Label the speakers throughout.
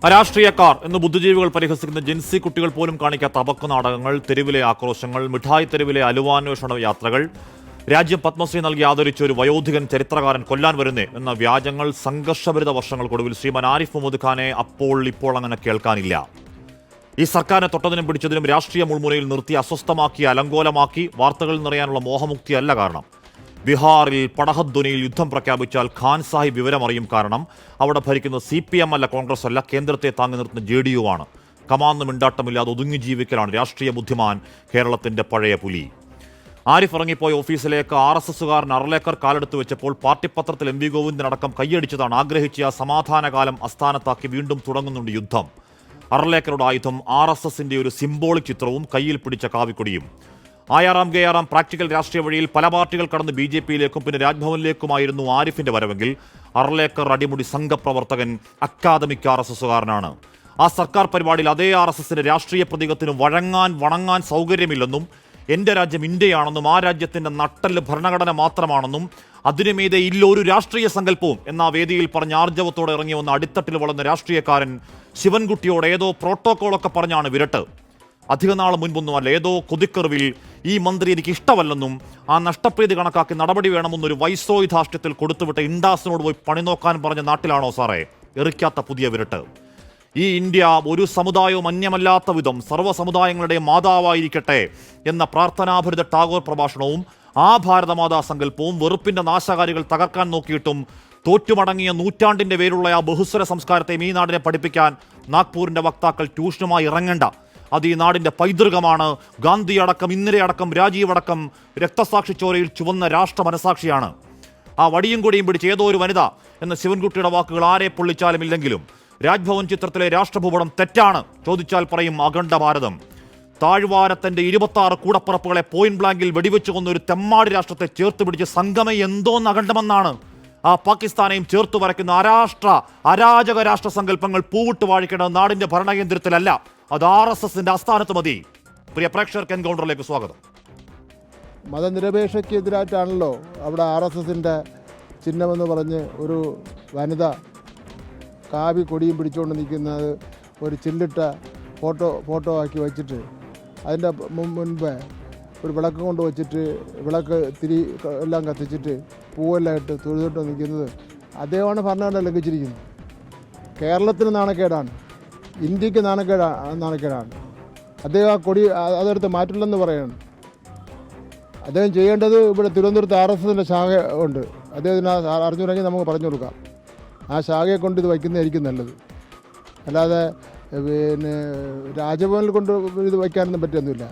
Speaker 1: രാഷ്ട്രീയക്കാർ എന്ന് ബുദ്ധിജീവികൾ പരിഹസിക്കുന്ന ജിൻസി കുട്ടികൾ പോലും കാണിക്കാത്ത അപക്ക നാടകങ്ങൾ, തെരുവിലെ ആക്രോശങ്ങൾ, മിഠായി തെരുവിലെ അലുവാന്വേഷണ യാത്രകൾ, രാജ്യം പത്മശ്രീ നൽകി ആദരിച്ച ഒരു വയോധികൻ ചരിത്രകാരൻ കൊല്ലാൻ വരുന്നേ എന്ന വ്യാജങ്ങൾ, സംഘർഷഭരിത വർഷങ്ങൾക്കൊടുവിൽ ശ്രീമാൻ ആരിഫ് മുഹമ്മദ് ഖാനെ ഇപ്പോൾ അങ്ങനെ കേൾക്കാനില്ല. ഈ സർക്കാരിനെ തൊട്ടതിനും പിടിച്ചതിനും രാഷ്ട്രീയ മുൾമുനയിൽ നിർത്തി അസ്വസ്ഥമാക്കി, അലങ്കോലമാക്കി വാർത്തകളിൽ നിറയാനുള്ള മോഹമുക്തിയല്ല കാരണം. ബീഹാറിൽ പടഹധ്വനിയിൽ യുദ്ധം പ്രഖ്യാപിച്ചാൽ ഖാൻ സാഹിബ് വിവരമറിയും. കാരണം അവിടെ ഭരിക്കുന്നത് CPM അല്ല, കോൺഗ്രസ് അല്ല, കേന്ദ്രത്തെ താങ്ങി നിർത്തുന്ന JDU ആണ്. കമാന്ന് മിണ്ടാട്ടമില്ലാതെ ഒതുങ്ങി ജീവിക്കലാണ് രാഷ്ട്രീയ ബുദ്ധിമാൻ, കേരളത്തിന്റെ പഴയ പുലി. ആരിഫ് ഇറങ്ങിപ്പോയ ഓഫീസിലേക്ക് RSSകാരൻ അർലേക്കർ കാലെടുത്ത് വെച്ചപ്പോൾ പാർട്ടി പത്രത്തിൽ MV ഗോവിന്ദനടക്കം കൈയടിച്ചതാണ്. ആഗ്രഹിച്ച ആ സമാധാനകാലം അസ്ഥാനത്താക്കി വീണ്ടും തുടങ്ങുന്നുണ്ട് യുദ്ധം. അർലേക്കറുടെ ആയുധം RSSന്റെ ഒരു സിംബോളിക് ചിത്രവും കയ്യിൽ പിടിച്ച കാവിക്കൊടിയും. ആയാറാം ഗയാറാം പ്രാക്ടിക്കൽ രാഷ്ട്രീയ വഴിയിൽ പല പാർട്ടികൾ കടന്ന് BJPയിലേക്കും പിന്നെ രാജ്ഭവനിലേക്കുമായിരുന്നു ആരിഫിന്റെ വരവെങ്കിൽ അർലേക്കർ അടിമുടി സംഘപ്രവർത്തകൻ, അക്കാദമിക് RSSകാരനാണ്. ആ സർക്കാർ പരിപാടിയിൽ അതേ RSSന്റെ രാഷ്ട്രീയ പ്രതീകത്തിന് വണങ്ങാൻ സൗകര്യമില്ലെന്നും, എൻ്റെ രാജ്യം ഇന്ത്യയാണെന്നും ആ രാജ്യത്തിൻ്റെ നട്ടെല്ല് ഭരണഘടന മാത്രമാണെന്നും അതിനുമീതെ ഇല്ല ഒരു രാഷ്ട്രീയ സങ്കല്പവും എന്ന വേദിയിൽ പറഞ്ഞ ആർജവത്തോടെ ഇറങ്ങി വന്ന അടിത്തട്ടിൽ വളർന്ന രാഷ്ട്രീയക്കാരൻ ശിവൻകുട്ടിയോട് ഏതോ പ്രോട്ടോകോളൊക്കെ പറഞ്ഞാണ് വിരട്ട്. അധിക നാൾ മുൻപൊന്നുമല്ല, ഏതോ കൊതിക്കെറിവിൽ ഈ മന്ത്രി എനിക്ക് ഇഷ്ടമല്ലെന്നും ആ നഷ്ടപ്രീതി കണക്കാക്കി നടപടി വേണമെന്നൊരു വൈസ്രോയി ധാർഷ്ട്യത്തിൽ കൊടുത്തുവിട്ട ഇൻഡാസിനോട് പോയി പണി നോക്കാൻ പറഞ്ഞ നാട്ടിലാണോ സാറേ എറിക്കാത്ത പുതിയ വിരട്ട്? ഈ ഇന്ത്യ ഒരു സമുദായവും അന്യമല്ലാത്ത വിധം സർവ്വ സമുദായങ്ങളുടെയും മാതാവായിരിക്കട്ടെ എന്ന പ്രാർത്ഥനാഭരിത ടാഗോർ പ്രഭാഷണവും ആ ഭാരതമാതാ സങ്കല്പവും വെറുപ്പിന്റെ നാശകാരികൾ തകർക്കാൻ നോക്കിയിട്ടും തോറ്റുമടങ്ങിയ നൂറ്റാണ്ടിന്റെ പേരുള്ള ആ ബഹുസ്വര സംസ്കാരത്തെയും ഈ നാടിനെ പഠിപ്പിക്കാൻ നാഗ്പൂരിന്റെ വക്താക്കൾ ട്യൂഷനുമായി ഇറങ്ങേണ്ട. അത് ഈ നാടിന്റെ പൈതൃകമാണ്. ഗാന്ധി അടക്കം, ഇന്ദിരയടക്കം, രാജീവ് അടക്കം രക്തസാക്ഷി ചോരയിൽ ചുവന്ന രാഷ്ട്ര മനസാക്ഷിയാണ്. ആ വടിയും കൊടിയും പിടിച്ച് ഏതോ ഒരു വനിത എന്ന ശിവൻകുട്ടിയുടെ വാക്കുകൾ ആരെ പൊള്ളിച്ചാലും ഇല്ലെങ്കിലും രാജ്ഭവൻ ചിത്രത്തിലെ രാഷ്ട്രഭൂപടം തെറ്റാണ്. ചോദിച്ചാൽ പറയും അഖണ്ഡ ഭാരതം. താഴ്വാരത്തിന്റെ 26 കൂടപ്പുറപ്പുകളെ പോയിന്റ് ബ്ലാങ്കിൽ വെടിവെച്ചു കൊന്ന ഒരു തെമ്മാടി രാഷ്ട്രത്തെ ചേർത്ത് പിടിച്ച് സംഗമം എന്തോന്ന് അഖണ്ഡമെന്നാണ്. ആ പാകിസ്ഥാനെയും ചേർത്ത് വരയ്ക്കുന്ന അരാജക രാഷ്ട്ര സങ്കല്പങ്ങൾ പൂവിട്ട് വാഴിക്കേണ്ടത് നാടിന്റെ ഭരണകേന്ദ്രത്തിലല്ല, അത് RSSന്റെ ആസ്ഥാനത്ത് മതി. പ്രിയ പ്രേക്ഷകർക്ക് എൻകൗണ്ടറിലേക്ക് സ്വാഗതം.
Speaker 2: മതനിരപേക്ഷയ്ക്കെതിരായിട്ടാണല്ലോ അവിടെ RSSന്റെ ചിഹ്നമെന്ന് പറഞ്ഞ് ഒരു വനിത കാവി കൊടിയും പിടിച്ചുകൊണ്ട് നിൽക്കുന്നത് ഒരു ചില്ലിട്ട ഫോട്ടോ ആക്കി വെച്ചിട്ട് അതിൻ്റെ മുൻപ് ഒരു വിളക്ക് കൊണ്ട് വച്ചിട്ട് വിളക്ക് തിരി എല്ലാം കത്തിച്ചിട്ട് പൂവെല്ലാം ഇട്ട് തൊഴുതിട്ട് നിൽക്കുന്നത് അദ്ദേഹമാണ് ഭരണഘടന ലംഘിച്ചിരിക്കുന്നത്. കേരളത്തിന് നാണക്കേടാണ്, ഇന്ത്യക്ക് നാണക്കേടാണ്. അദ്ദേഹം ആ കൊടി അതെടുത്ത് മാറ്റില്ലെന്ന് പറയാണ്. അദ്ദേഹം ചെയ്യേണ്ടത് ഇവിടെ തിരുവനന്തപുരത്ത് RSSന്റെ ശാഖ ഉണ്ട്, അദ്ദേഹത്തിന് അറിഞ്ഞുണ്ടെങ്കിൽ നമുക്ക് പറഞ്ഞു കൊടുക്കാം. ആ ശാഖയെ കൊണ്ട് ഇത് വയ്ക്കുന്നതായിരിക്കും നല്ലത്. അല്ലാതെ പിന്നെ രാജഭവനിൽ കൊണ്ട് ഇത് വയ്ക്കാനൊന്നും പറ്റുന്നില്ല.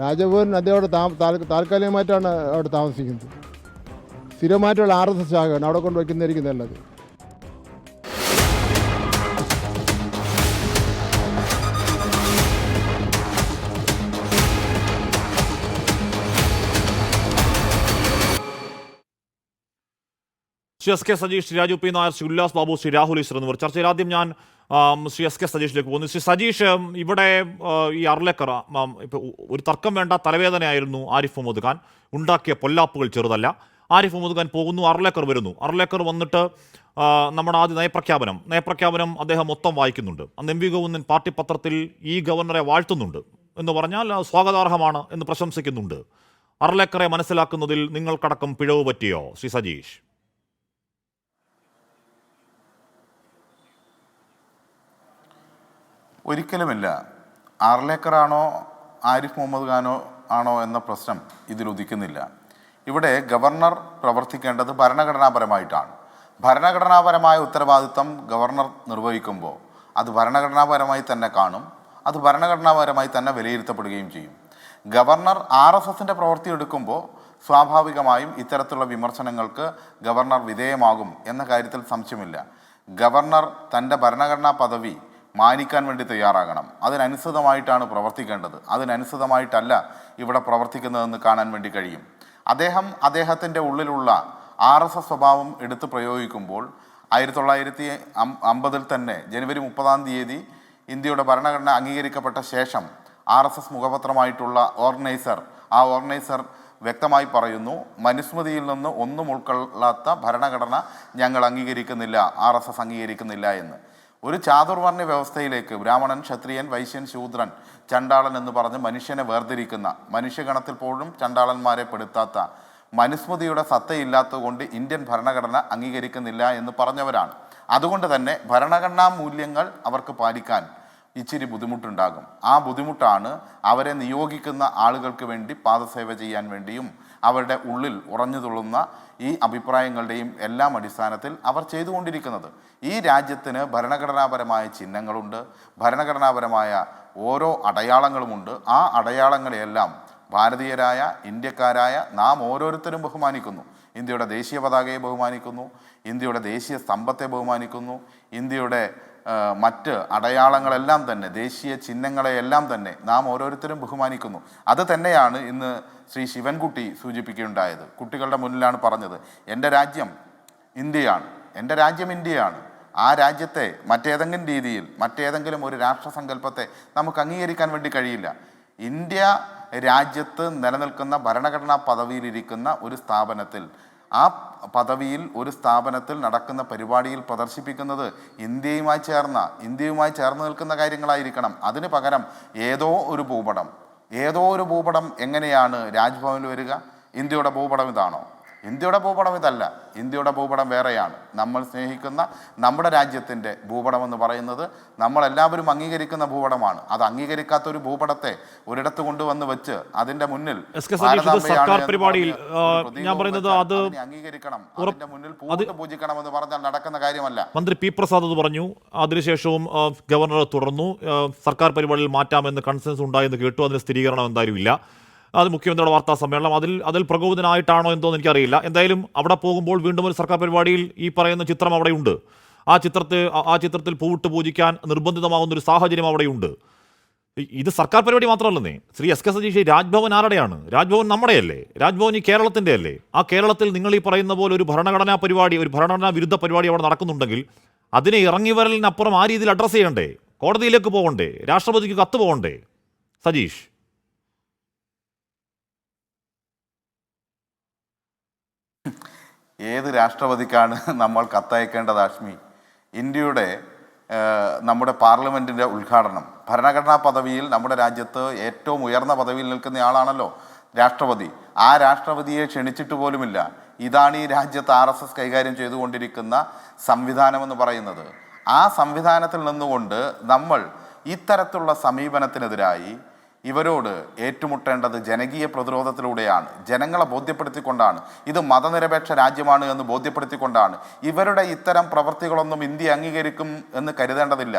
Speaker 2: രാജഭവൻ അദ്ദേഹം അവിടെ താൽക്കാലികമായിട്ടാണ് അവിടെ താമസിക്കുന്നത്. സ്ഥിരമായിട്ടുള്ള RSS ശാഖയാണ്, അവിടെ കൊണ്ട് വയ്ക്കുന്നതായിരിക്കും നല്ലത്.
Speaker 1: ശ്രീ S.K. സജീഷ്, ശ്രീ രാജു P. നായർ, ശ്രീ ഉല്ലാസ് ബാബു, ശ്രീ രാഹുൽ ഈശ്വർ എന്നിവർ ചർച്ചയിൽ. ആദ്യം ഞാൻ ശ്രീ S.K. സജീഷിലേക്ക് പോകുന്നു. ശ്രീ സജീഷ്, ഇവിടെ ഈ അർലേക്കർ ഇപ്പോൾ ഒരു തർക്കം വേണ്ട തലവേദനയായിരുന്നു ആരിഫ് മുഹമ്മദ് ഖാൻ. ഉണ്ടാക്കിയ പൊല്ലാപ്പുകൾ ചെറുതല്ല. ആരിഫ് മുഹമ്മദ് ഖാൻ പോകുന്നു, അർലേക്കർ വരുന്നു. അർലേക്കർ വന്നിട്ട് നമ്മുടെ ആദ്യ നയപ്രഖ്യാപനം അദ്ദേഹം മൊത്തം വായിക്കുന്നുണ്ട്. അന്ന് MV ഗോവിന്ദൻ പാർട്ടി പത്രത്തിൽ ഈ ഗവർണറെ വാഴ്ത്തുന്നുണ്ട് എന്ന് പറഞ്ഞാൽ സ്വാഗതാർഹമാണ് എന്ന് പ്രശംസിക്കുന്നുണ്ട്. അർലേക്കറെ മനസ്സിലാക്കുന്നതിൽ നിങ്ങൾക്കടക്കം പിഴവ് പറ്റിയോ ശ്രീ സജീഷ്?
Speaker 3: ഒരിക്കലുമില്ല. അർലേക്കറാണോ ആരിഫ് മുഹമ്മദ് ഖാനോ ആണോ എന്ന പ്രശ്നം ഇതിൽ ഉദിക്കുന്നില്ല. ഇവിടെ ഗവർണർ പ്രവർത്തിക്കേണ്ടത് ഭരണഘടനാപരമായിട്ടാണ്. ഭരണഘടനാപരമായ ഉത്തരവാദിത്തം ഗവർണർ നിർവഹിക്കുമ്പോൾ അത് ഭരണഘടനാപരമായി തന്നെ കാണും, അത് ഭരണഘടനാപരമായി തന്നെ വിലയിരുത്തപ്പെടുകയും ചെയ്യും. ഗവർണർ RSSന്റെ പ്രവൃത്തി എടുക്കുമ്പോൾ സ്വാഭാവികമായും ഇത്തരത്തിലുള്ള വിമർശനങ്ങൾക്ക് ഗവർണർ വിധേയമാകും എന്ന കാര്യത്തിൽ സംശയമില്ല. ഗവർണർ തൻ്റെ ഭരണഘടനാ പദവി മാനിക്കാൻ വേണ്ടി തയ്യാറാകണം. അതിനനുസൃതമായിട്ടാണ് പ്രവർത്തിക്കേണ്ടത്. അതിനനുസൃതമായിട്ടല്ല ഇവിടെ പ്രവർത്തിക്കുന്നതെന്ന് കാണാൻ വേണ്ടി കഴിയും. അദ്ദേഹത്തിൻ്റെ ഉള്ളിലുള്ള RSS സ്വഭാവം എടുത്ത് പ്രയോഗിക്കുമ്പോൾ 1950 തന്നെ ജനുവരി 30 ഇന്ത്യയുടെ ഭരണഘടന അംഗീകരിക്കപ്പെട്ട ശേഷം RSS മുഖപത്രമായിട്ടുള്ള ഓർഗനൈസർ വ്യക്തമായി പറയുന്നു, മനുസ്മൃതിയിൽ നിന്ന് ഒന്നും ഉൾക്കൊള്ളാത്ത ഭരണഘടന ഞങ്ങൾ അംഗീകരിക്കുന്നില്ല, RSS അംഗീകരിക്കുന്നില്ല എന്ന്. ഒരു ചാതുർവർണ്ണ വ്യവസ്ഥയിലേക്ക് ബ്രാഹ്മണൻ, ക്ഷത്രിയൻ, വൈശ്യൻ, ശൂദ്രൻ, ചണ്ടാളൻ എന്ന് പറഞ്ഞ് മനുഷ്യനെ വേർതിരിക്കുന്ന, മനുഷ്യഗണത്തിൽ പോലും ചണ്ടാളന്മാരെ പെടുത്താത്ത, മനുസ്മൃതിയുടെ സത്തയില്ലാത്തതുകൊണ്ട് ഇന്ത്യൻ ഭരണഘടന അംഗീകരിക്കുന്നില്ല എന്ന് പറഞ്ഞവരാണ്. അതുകൊണ്ട് തന്നെ ഭരണഘടനാ മൂല്യങ്ങൾ അവർക്ക് പാലിക്കാൻ ഇച്ചിരി ബുദ്ധിമുട്ടുണ്ടാകും. ആ ബുദ്ധിമുട്ടാണ് അവരെ നിയോഗിക്കുന്ന ആളുകൾക്ക് വേണ്ടി പാദസേവ ചെയ്യാൻ വേണ്ടിയും അവരുടെ ഉള്ളിൽ ഉറഞ്ഞു തുള്ളുന്ന ഈ അഭിപ്രായങ്ങളുടെയും എല്ലാം അടിസ്ഥാനത്തിൽ അവർ ചെയ്തുകൊണ്ടിരിക്കുന്നത്. ഈ രാജ്യത്തിന് ഭരണഘടനാപരമായ ചിഹ്നങ്ങളുണ്ട്, ഭരണഘടനാപരമായ ഓരോ അടയാളങ്ങളുമുണ്ട്. ആ അടയാളങ്ങളെയെല്ലാം ഭാരതീയരായ ഇന്ത്യക്കാരായ നാം ഓരോരുത്തരും ബഹുമാനിക്കുന്നു. ഇന്ത്യയുടെ ദേശീയ പതാകയെ ബഹുമാനിക്കുന്നു, ഇന്ത്യയുടെ ദേശീയ സ്തംഭത്തെ ബഹുമാനിക്കുന്നു, ഇന്ത്യയുടെ മറ്റ് അടയാളങ്ങളെല്ലാം തന്നെ, ദേശീയ ചിഹ്നങ്ങളെയെല്ലാം തന്നെ നാം ഓരോരുത്തരും ബഹുമാനിക്കുന്നു. അത് തന്നെയാണ് ഇന്ന് ശ്രീ ശിവൻകുട്ടി സൂചിപ്പിക്കുകയുണ്ടായത്. കുട്ടികളുടെ മുന്നിലാണ് പറഞ്ഞത്, എൻ്റെ രാജ്യം ഇന്ത്യയാണ്, എൻ്റെ രാജ്യം ഇന്ത്യയാണ്. ആ രാജ്യത്തെ മറ്റേതെങ്കിലും രീതിയിൽ, മറ്റേതെങ്കിലും ഒരു രാഷ്ട്രസങ്കല്പത്തെ നമുക്ക് അംഗീകരിക്കാൻ വേണ്ടി കഴിയില്ല. ഇന്ത്യ രാജ്യത്ത് നിലനിൽക്കുന്ന ഭരണഘടനാ പദവിയിലിരിക്കുന്ന ഒരു സ്ഥാപനത്തിൽ, ആ പദവിയിൽ ഒരു സ്ഥാപനത്തിൽ നടക്കുന്ന പരിപാടിയിൽ പ്രദർശിപ്പിക്കുന്നത് ഇന്ത്യയുമായി ചേർന്ന് നിൽക്കുന്ന കാര്യങ്ങളായിരിക്കണം. അതിന് പകരം ഏതോ ഒരു ഭൂപടം എങ്ങനെയാണ് രാജ്ഭവനിൽ വരിക? ഇന്ത്യയുടെ ഭൂപടം ഇതാണോ? ഇന്ത്യയുടെ ഭൂപടം ഇതല്ല. ഇന്ത്യയുടെ ഭൂപടം വേറെയാണ്. നമ്മൾ സ്നേഹിക്കുന്ന നമ്മുടെ രാജ്യത്തിൻ്റെ ഭൂപടം എന്ന് പറയുന്നത് നമ്മളെല്ലാവരും അംഗീകരിക്കുന്ന ഭൂപടമാണ്. അത് അംഗീകരിക്കാത്ത ഒരു ഭൂപടത്തെ ഒരിടത്ത് കൊണ്ടുവന്ന് വെച്ച് അതിൻ്റെ മുന്നിൽ
Speaker 1: സർക്കാർ പരിപാടിയിൽ ഞാൻ പറയുന്നത് അത്
Speaker 3: അംഗീകരിക്കണം, അതിൻ്റെ മുന്നിൽ പൂജിക്കണം എന്ന് പറഞ്ഞാൽ നടക്കുന്ന കാര്യമല്ല.
Speaker 1: മന്ത്രി പി പ്രസാദ് അത് പറഞ്ഞു. അതിനുശേഷവും ഗവർണർ തുടർന്നു. സർക്കാർ പരിപാടിയിൽ മാറ്റാമെന്ന് കൺസെൻസ് ഉണ്ടായെന്ന് കേട്ടു. അതിന് സ്ഥിരീകരണം എന്തായാലും ഇല്ല. അത് മുഖ്യമന്ത്രിയുടെ വാർത്താ സമ്മേളനം, അതിൽ പ്രകോപിതനായിട്ടാണോ എന്തോന്ന് എനിക്കറിയില്ല. എന്തായാലും അവിടെ പോകുമ്പോൾ വീണ്ടും ഒരു സർക്കാർ പരിപാടിയിൽ ഈ പറയുന്ന ചിത്രം അവിടെയുണ്ട്. ആ ചിത്രത്തിൽ പൂവിട്ട് പൂജിക്കാൻ നിർബന്ധിതമാകുന്ന ഒരു സാഹചര്യം അവിടെയുണ്ട്. ഇത് സർക്കാർ പരിപാടി മാത്രമല്ലെന്നേ. ശ്രീ എസ് കെ സതീഷ്, രാജ്ഭവൻ ആരുടെയാണ്? രാജ്ഭവൻ നമ്മുടെയല്ലേ? രാജ്ഭവൻ ഈ കേരളത്തിൻ്റെ അല്ലേ? ആ കേരളത്തിൽ നിങ്ങൾ ഈ പറയുന്ന പോലെ ഒരു ഭരണഘടനാ പരിപാടി, ഒരു ഭരണഘടനാ വിരുദ്ധ പരിപാടി അവിടെ നടക്കുന്നുണ്ടെങ്കിൽ അതിനെ ഇറങ്ങി വരലിനപ്പുറം ആ രീതിയിൽ അഡ്രസ്സ് ചെയ്യണ്ടേ? കോടതിയിലേക്ക് പോകണ്ടേ? രാഷ്ട്രപതിക്ക് കത്ത് പോകണ്ടേ? സതീഷ്,
Speaker 3: ഏത് രാഷ്ട്രപതിക്കാണ് നമ്മൾ കത്തയക്കേണ്ടത് ആഷ്മി? ഇന്ത്യയുടെ നമ്മുടെ പാർലമെൻറ്റിൻ്റെ ഉദ്ഘാടനം, ഭരണഘടനാ പദവിയിൽ നമ്മുടെ രാജ്യത്ത് ഏറ്റവും ഉയർന്ന പദവിയിൽ നിൽക്കുന്നയാളാണല്ലോ രാഷ്ട്രപതി. ആ രാഷ്ട്രപതിയെ ക്ഷണിച്ചിട്ട് പോലുമില്ല. ഇതാണ് ഈ രാജ്യത്ത് RSS കൈകാര്യം ചെയ്തുകൊണ്ടിരിക്കുന്ന സംവിധാനമെന്ന് പറയുന്നത്. ആ സംവിധാനത്തിൽ നിന്നുകൊണ്ട് നമ്മൾ ഇത്തരത്തിലുള്ള സമീപനത്തിനെതിരായി ഇവരോട് ഏറ്റുമുട്ടേണ്ടത് ജനകീയ പ്രതിരോധത്തിലൂടെയാണ്, ജനങ്ങളെ ബോധ്യപ്പെടുത്തിക്കൊണ്ടാണ്, ഇത് മതനിരപേക്ഷ രാജ്യമാണ് എന്ന് ബോധ്യപ്പെടുത്തിക്കൊണ്ടാണ്. ഇവരുടെ ഇത്തരം പ്രവൃത്തികളൊന്നും ഇന്ത്യ അംഗീകരിക്കും എന്ന് കരുതേണ്ടതില്ല.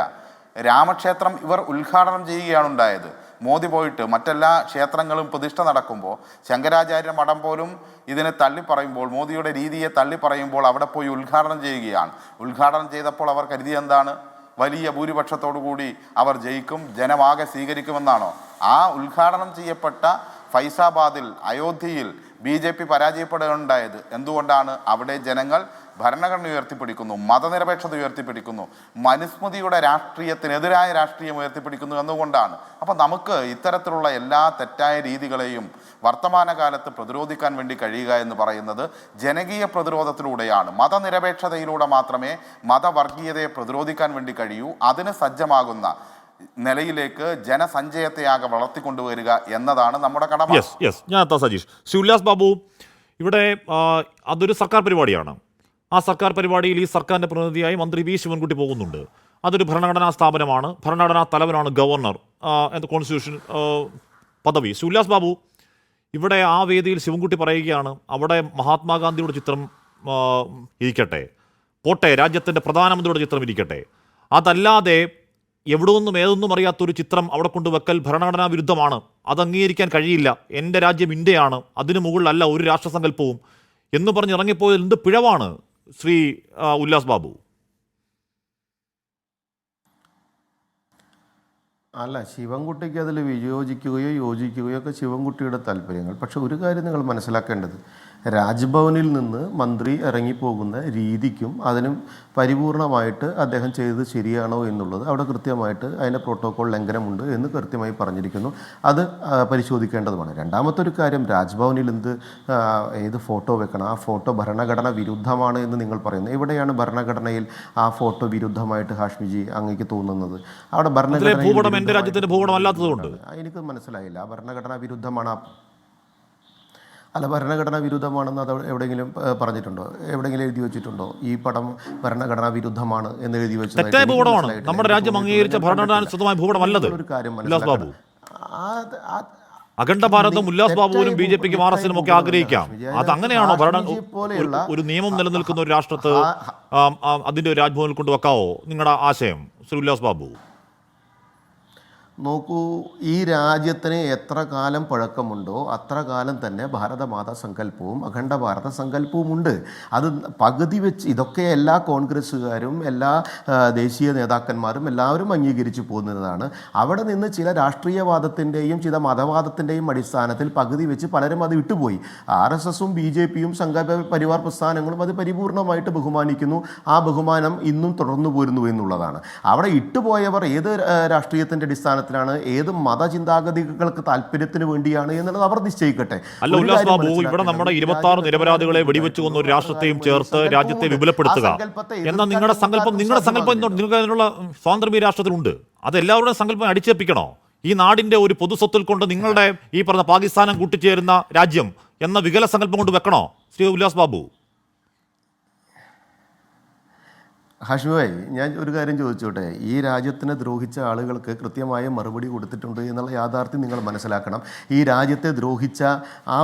Speaker 3: രാമക്ഷേത്രം ഇവർ ഉദ്ഘാടനം ചെയ്യുകയാണ് ഉണ്ടായത്. മോദി പോയിട്ട് മറ്റെല്ലാ ക്ഷേത്രങ്ങളും പ്രതിഷ്ഠ നടക്കുമ്പോൾ ശങ്കരാചാര്യ മഠം പോലും ഇതിനെ തള്ളിപ്പറയുമ്പോൾ, മോദിയുടെ രീതിയെ തള്ളിപ്പറയുമ്പോൾ അവിടെ പോയി ഉദ്ഘാടനം ചെയ്യുകയാണ്. ഉദ്ഘാടനം ചെയ്തപ്പോൾ അവർ കരുതിയ എന്താണ്? വലിയ ഭൂരിപക്ഷത്തോടു കൂടി അവർ ജയിക്കും, ജനമാകെ സ്വീകരിക്കുമെന്നാണോ? ആ ഉദ്ഘാടനം ചെയ്യപ്പെട്ട ഫൈസാബാദിൽ, അയോധ്യയിൽ BJP പരാജയപ്പെടുകയുണ്ടായത് എന്തുകൊണ്ടാണ്? അവിടെ ജനങ്ങൾ ഭരണഘടന ഉയർത്തിപ്പിടിക്കുന്നു, മതനിരപേക്ഷത ഉയർത്തിപ്പിടിക്കുന്നു, മനുസ്മൃതിയുടെ രാഷ്ട്രീയത്തിനെതിരായ രാഷ്ട്രീയം ഉയർത്തിപ്പിടിക്കുന്നു എന്നുകൊണ്ടാണ്. അപ്പം നമുക്ക് ഇത്തരത്തിലുള്ള എല്ലാ തെറ്റായ രീതികളെയും വർത്തമാനകാലത്ത് പ്രതിരോധിക്കാൻ വേണ്ടി കഴിയുക എന്ന് പറയുന്നത് ജനകീയ പ്രതിരോധത്തിലൂടെയാണ്. മതനിരപേക്ഷതയിലൂടെ മാത്രമേ മതവർഗീയതയെ പ്രതിരോധിക്കാൻ വേണ്ടി കഴിയൂ. അതിന് സജ്ജമാകുന്ന നിലയിലേക്ക് ജനസഞ്ചയത്തെയാകെ വളർത്തിക്കൊണ്ടുവരിക എന്നതാണ് നമ്മുടെ കടമ.
Speaker 1: ഞാൻ സതീഷ്, ശ്രീ ഉല്ലാസ് ബാബു, ഇവിടെ അതൊരു സർക്കാർ പരിപാടിയാണ്. ആ സർക്കാർ പരിപാടിയിൽ ഈ സർക്കാരിൻ്റെ പ്രതിനിധിയായി മന്ത്രി വി ശിവൻകുട്ടി പോകുന്നുണ്ട്. അതൊരു ഭരണഘടനാ സ്ഥാപനമാണ്, ഭരണഘടനാ തലവനാണ് ഗവർണർ, കോൺസ്റ്റിറ്റ്യൂഷൻ പദവി. ശ്രീ ഉല്ലാസ് ബാബു, ഇവിടെ ആ വേദിയിൽ ശിവൻകുട്ടി പറയുകയാണ്, അവിടെ മഹാത്മാഗാന്ധിയുടെ ചിത്രം ഇരിക്കട്ടെ, പോട്ടെ, രാജ്യത്തിൻ്റെ പ്രധാനമന്ത്രിയുടെ ചിത്രം ഇരിക്കട്ടെ, അതല്ലാതെ എവിടെയൊന്നും ഏതൊന്നും അറിയാത്തൊരു ചിത്രം അവിടെ കൊണ്ടുവെക്കൽ ഭരണഘടനാ വിരുദ്ധമാണ്, അത് അംഗീകരിക്കാൻ കഴിയില്ല, എൻ്റെ രാജ്യം ഇന്ത്യയാണ്, അതിന് മുകളിലല്ല ഒരു രാഷ്ട്രസങ്കല്പവും എന്ന് പറഞ്ഞ് ഇറങ്ങിപ്പോയതിൽ എന്ത് പിഴവാണ് ശ്രീ ഉല്ലാസ് ബാബു?
Speaker 4: അല്ല, ശിവൻകുട്ടിക്ക് അതിൽ വിയോജിക്കുകയോ യോജിക്കുകയോ ഒക്കെ ശിവൻകുട്ടിയുടെ താല്പര്യങ്ങൾ. പക്ഷെ ഒരു കാര്യം നിങ്ങൾ മനസ്സിലാക്കേണ്ടത്, രാജ്ഭവനിൽ നിന്ന് മന്ത്രി ഇറങ്ങിപ്പോകുന്ന രീതിക്കും അതിനും പരിപൂർണമായിട്ട് അദ്ദേഹം ചെയ്തത് ശരിയാണോ എന്നുള്ളത് അവിടെ കൃത്യമായിട്ട് അതിൻ്റെ പ്രോട്ടോകോൾ ലംഘനമുണ്ട് എന്ന് കൃത്യമായി പറഞ്ഞിരിക്കുന്നു. അത് പരിശോധിക്കേണ്ടതുമാണ്. രണ്ടാമത്തെ ഒരു കാര്യം, രാജ്ഭവനിൽ ഏത് ഫോട്ടോ വെക്കണം, ആ ഫോട്ടോ ഭരണഘടന വിരുദ്ധമാണ് എന്ന് നിങ്ങൾ പറയുന്നു. എവിടെയാണ് ഭരണഘടനയിൽ ആ ഫോട്ടോ വിരുദ്ധമായിട്ട് ഹാഷ്മിജി അങ്ങേക്ക് തോന്നുന്നത്? അവിടെ
Speaker 1: ഭൂപടം എൻ്റെ രാജ്യത്തിൻ്റെ ഭൂപടം അല്ലാത്തതുകൊണ്ട്
Speaker 4: എനിക്ക് മനസ്സിലായില്ല. ഭരണഘടനാ വിരുദ്ധമാണ്. അല്ല, ഭരണഘടനാ വിരുദ്ധമാണെന്ന് അത് എവിടെയെങ്കിലും പറഞ്ഞിട്ടുണ്ടോ? എവിടെയെങ്കിലും എഴുതി വെച്ചിട്ടുണ്ടോ ഈ പടം ഭരണഘടനാ വിരുദ്ധമാണ് എന്ന് എഴുതി വെച്ചത്?
Speaker 1: തെറ്റായ ഭൂപടമാണ്. നമ്മുടെ രാജ്യം അംഗീകരിച്ച ഭരണഘടനാനുസൃതമായ ഭൂപടമല്ലത്.
Speaker 4: ഒരു കാര്യം
Speaker 1: ഉല്ലാസ് ബാബു, അഖണ്ഡ ഭാരതം ഉല്ലാസ് ബാബുവിനും ബി ജെ പിക്കും ആർ എസിനും ഒക്കെ ആഗ്രഹിക്കാം. അത് അങ്ങനെയാണോ? ഒരു നിയമം നിലനിൽക്കുന്ന ഒരു രാഷ്ട്രത്ത് അതിന്റെ ഒരു രാജ്ഭവനിൽ കൊണ്ടുവെക്കാവോ നിങ്ങളുടെ ആശയം ശ്രീ ഉല്ലാസ് ബാബു?
Speaker 4: നോക്കൂ, ഈ രാജ്യത്തിന് എത്ര കാലം പഴക്കമുണ്ടോ അത്ര കാലം തന്നെ ഭാരതമാതാ സങ്കല്പവും അഖണ്ഡ ഭാരത സങ്കല്പവും ഉണ്ട്. അത് പകുതി വെച്ച് ഇതൊക്കെ എല്ലാ കോൺഗ്രസ്സുകാരും എല്ലാ ദേശീയ നേതാക്കന്മാരും എല്ലാവരും അംഗീകരിച്ചു പോകുന്നതാണ്. അവിടെ നിന്ന് ചില രാഷ്ട്രീയവാദത്തിൻ്റെയും ചില മതവാദത്തിൻ്റെയും അടിസ്ഥാനത്തിൽ പകുതി വെച്ച് പലരും അത് വിട്ടുപോയി. RSSും BJPയും സംഘപരിവാർ പ്രസ്ഥാനങ്ങളും അത് പരിപൂർണമായിട്ട് ബഹുമാനിക്കുന്നു. ആ ബഹുമാനം ഇന്നും തുടർന്നു പോരുന്നു എന്നുള്ളതാണ്. അവിടെ ഇട്ടുപോയവർ ഏത് രാഷ്ട്രീയത്തിൻ്റെ അടിസ്ഥാനത്തിൽ ഏത് മതചിന്താഗതികൾക്ക് താല്പര്യത്തിന് വേണ്ടിയാണ് എന്നുള്ളത് അവർ നിശ്ചയിക്കട്ടെ.
Speaker 1: അല്ല ഉല്ലാസ് ബാബു, ഇവിടെ നമ്മുടെ 26 നിരപരാധികളെ വെടിവെച്ചു കൊന്ന ഒരു രാഷ്ട്രത്തെയും ചേർത്ത് രാജ്യത്തെ വിപുലപ്പെടുത്തുക എന്ന നിങ്ങളുടെ സങ്കല്പം നിങ്ങൾക്ക് അതിനുള്ള സ്വാതന്ത്ര്യം ഈ രാഷ്ട്രത്തിലുണ്ട്. അത് എല്ലാവരുടെയും സങ്കല്പം അടിച്ചേൽപ്പിക്കണോ? ഈ നാടിന്റെ ഒരു പൊതുസ്വത്തിൽ കൊണ്ട് നിങ്ങളുടെ ഈ പറഞ്ഞ പാകിസ്ഥാനം കൂട്ടിച്ചേരുന്ന രാജ്യം എന്ന വികല സങ്കല്പം കൊണ്ട് വെക്കണോ ശ്രീ ഉല്ലാസ് ബാബു?
Speaker 4: ഹാഷ്മി ഭായ്, ഞാൻ ഒരു കാര്യം ചോദിച്ചോട്ടെ. ഈ രാജ്യത്തിനെ ദ്രോഹിച്ച ആളുകൾക്ക് കൃത്യമായ മറുപടി കൊടുത്തിട്ടുണ്ട് എന്നുള്ള യാഥാർത്ഥ്യം നിങ്ങൾ മനസ്സിലാക്കണം. ഈ രാജ്യത്തെ ദ്രോഹിച്ച ആ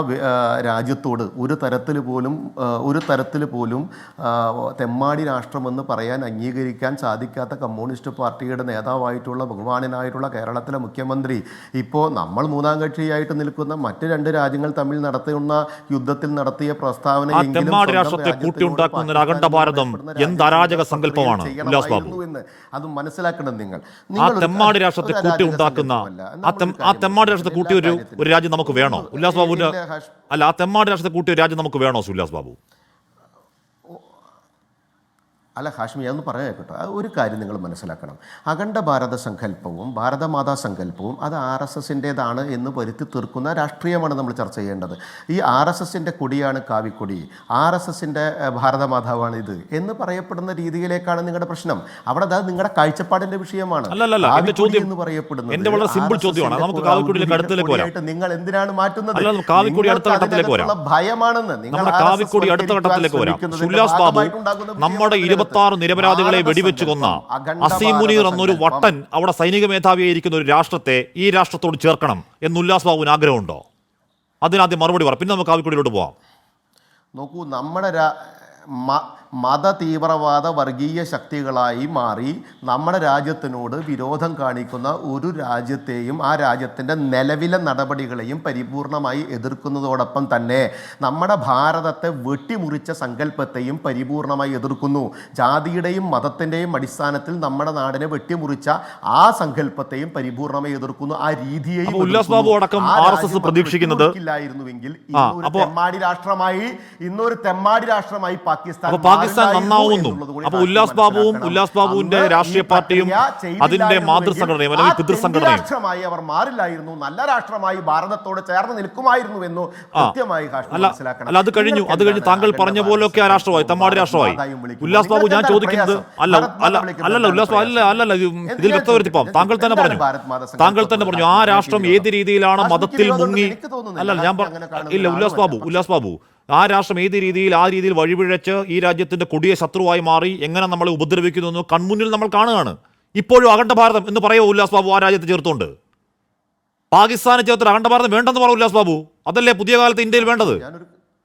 Speaker 4: രാജ്യത്തോട് ഒരു തരത്തിൽ പോലും തെമ്മാടി രാഷ്ട്രമെന്ന് പറയാൻ അംഗീകരിക്കാൻ സാധിക്കാത്ത കമ്മ്യൂണിസ്റ്റ് പാർട്ടിയുടെ നേതാവായിട്ടുള്ള ബഹുമാനനായിട്ടുള്ള കേരളത്തിലെ മുഖ്യമന്ത്രി ഇപ്പോൾ നമ്മൾ മൂന്നാം കക്ഷിയായിട്ട് നിൽക്കുന്ന മറ്റ് 2 രാജ്യങ്ങൾ തമ്മിൽ നടത്തുന്ന യുദ്ധത്തിൽ നടത്തിയ പ്രസ്താവന അത് മനസ്സിലാക്കണം. നിങ്ങൾ
Speaker 1: തെമ്മാടി രാഷ്ട്രത്തെ കൂട്ടി ഉണ്ടാക്കുന്ന ആ തെമ്മാടി രാഷ്ട്രത്തെ കൂട്ടി ഒരു രാജ്യം നമുക്ക് വേണോ ഉല്ലാസ് ബാബുവിന്റെ? അല്ല, ആ തെമ്മാടി രാഷ്ട്രത്തെ കൂട്ടി ഒരു രാജ്യം നമുക്ക് വേണോ ഉല്ലാസ് ബാബു?
Speaker 4: അല്ല ഹാഷ്മി, അതൊന്ന് പറയാൻ കേട്ടോ. ഒരു കാര്യം നിങ്ങൾ മനസ്സിലാക്കണം. അഖണ്ഡ ഭാരത സങ്കല്പവും ഭാരതമാതാ സങ്കല്പവും അത് RSSൻ്റേതാണ് എന്ന് വരുത്തി തീർക്കുന്ന രാഷ്ട്രീയമാണ് നമ്മൾ ചർച്ച ചെയ്യേണ്ടത്. ഈ RSSൻ്റെ കൊടിയാണ് കാവിക്കൊടി, RSSൻ്റെ ഭാരതമാതാവാണ് ഇത് എന്ന് പറയപ്പെടുന്ന രീതിയിലേക്കാണ് നിങ്ങളുടെ പ്രശ്നം. അവിടെ അത് നിങ്ങളുടെ കാഴ്ചപ്പാടിന്റെ വിഷയമാണ്. എന്ന് പറയപ്പെടുന്നത് നിങ്ങൾ എന്തിനാണ് മാറ്റുന്നത്? ഭയമാണെന്ന്
Speaker 1: നമ്മുടെ 26 നിരപരാധികളെ വെടിവെച്ചു കൊന്ന അസീം മുനീർ എന്നൊരു വട്ടൻ അവിടെ സൈനിക മേധാവിയായിരിക്കുന്ന ഒരു രാഷ്ട്രത്തെ ഈ രാഷ്ട്രത്തോട് ചേർക്കണം എന്ന് ഉല്ലാസ് ബാബുവിന് ആഗ്രഹമുണ്ടോ? അതിനാദ്യം മറുപടി പറ, പിന്നെ നമുക്ക് കാവിക്കൊടിയിലോട്ട് പോവാം.
Speaker 4: നോക്കൂ, നമ്മുടെ മത തീവ്രവാദ വർഗീയ ശക്തികളായി മാറി നമ്മുടെ രാജ്യത്തിനോട് വിരോധം കാണിക്കുന്ന ഒരു രാജ്യത്തെയും ആ രാജ്യത്തിൻ്റെ നിലവിലെ നടപടികളെയും പരിപൂർണമായി എതിർക്കുന്നതോടൊപ്പം തന്നെ നമ്മുടെ ഭാരതത്തെ വെട്ടിമുറിച്ച സങ്കല്പത്തെയും പരിപൂർണമായി എതിർക്കുന്നു. ജാതിയുടെയും മതത്തിൻ്റെയും അടിസ്ഥാനത്തിൽ നമ്മുടെ നാടിനെ വെട്ടിമുറിച്ച ആ സങ്കല്പത്തെയും പരിപൂർണമായി എതിർക്കുന്നു. ആ രീതിയെയും
Speaker 1: ഉല്ലാസ് ബാബു അടക്കം RSS പ്രതീക്ഷിക്കുന്നത്
Speaker 4: ഇല്ലായിരുന്നുവെങ്കിൽ ഇന്നൊരു തെമ്മാടി രാഷ്ട്രമായി പാകിസ്ഥാൻ
Speaker 1: നന്നാവുന്നു. അപ്പൊ ഉല്ലാസ് ബാബുവിന്റെ രാഷ്ട്രീയ പാർട്ടിയും അതിന്റെ മാതൃസംഘടനയും അല്ലെങ്കിൽ പിതൃസംഘടനയും
Speaker 4: രാഷ്ട്രമായി അവർ മാറില്ലായിരുന്നു, നല്ല രാഷ്ട്രമായി ഭാരതത്തോട് ചേർന്ന് നിൽക്കുമായിരുന്നു എന്ന് കൃത്യമായി മനസ്സിലാക്കണം.
Speaker 1: അല്ല, അത് കഴിഞ്ഞു താങ്കൾ പറഞ്ഞ പോലെയൊക്കെ ആ രാഷ്ട്രമായി, തെമ്മാടി രാഷ്ട്രമായി. ഉല്ലാസ് ബാബു, ഞാൻ ചോദിക്കുന്നത് ഉല്ലാസ് ബാബു അല്ലല്ല, ഇതിൽ വ്യക്തവരുത്തിപ്പാം. താങ്കൾ തന്നെ പറഞ്ഞു ആ രാഷ്ട്രം ഏത് രീതിയിലാണ് മതത്തിൽ മുങ്ങി. ഉല്ലാസ് ബാബു, ആ രാഷ്ട്രം ഏത് രീതിയിൽ ആ രീതിയിൽ വഴിപിഴച്ച് ഈ രാജ്യത്തിന്റെ കൊടിയ ശത്രുവായി മാറി എങ്ങനെ നമ്മളെ ഉപദ്രവിക്കുന്നു കൺമുന്നിൽ നമ്മൾ കാണുകയാണ്. ഇപ്പോഴും അഖണ്ഡ ഭാരതം എന്ന് പറയുമോ ഉല്ലാസ് ബാബു? ആ രാജ്യത്ത് ചേർത്തുകൊണ്ട് പാകിസ്ഥാനെ ചേർത്ത് അഖണ്ഡ ഭാരതം വേണ്ടെന്ന് പറ ഉല്ലാസ് ബാബു. അതല്ലേ പുതിയ കാലത്ത് ഇന്ത്യയിൽ വേണ്ടത്?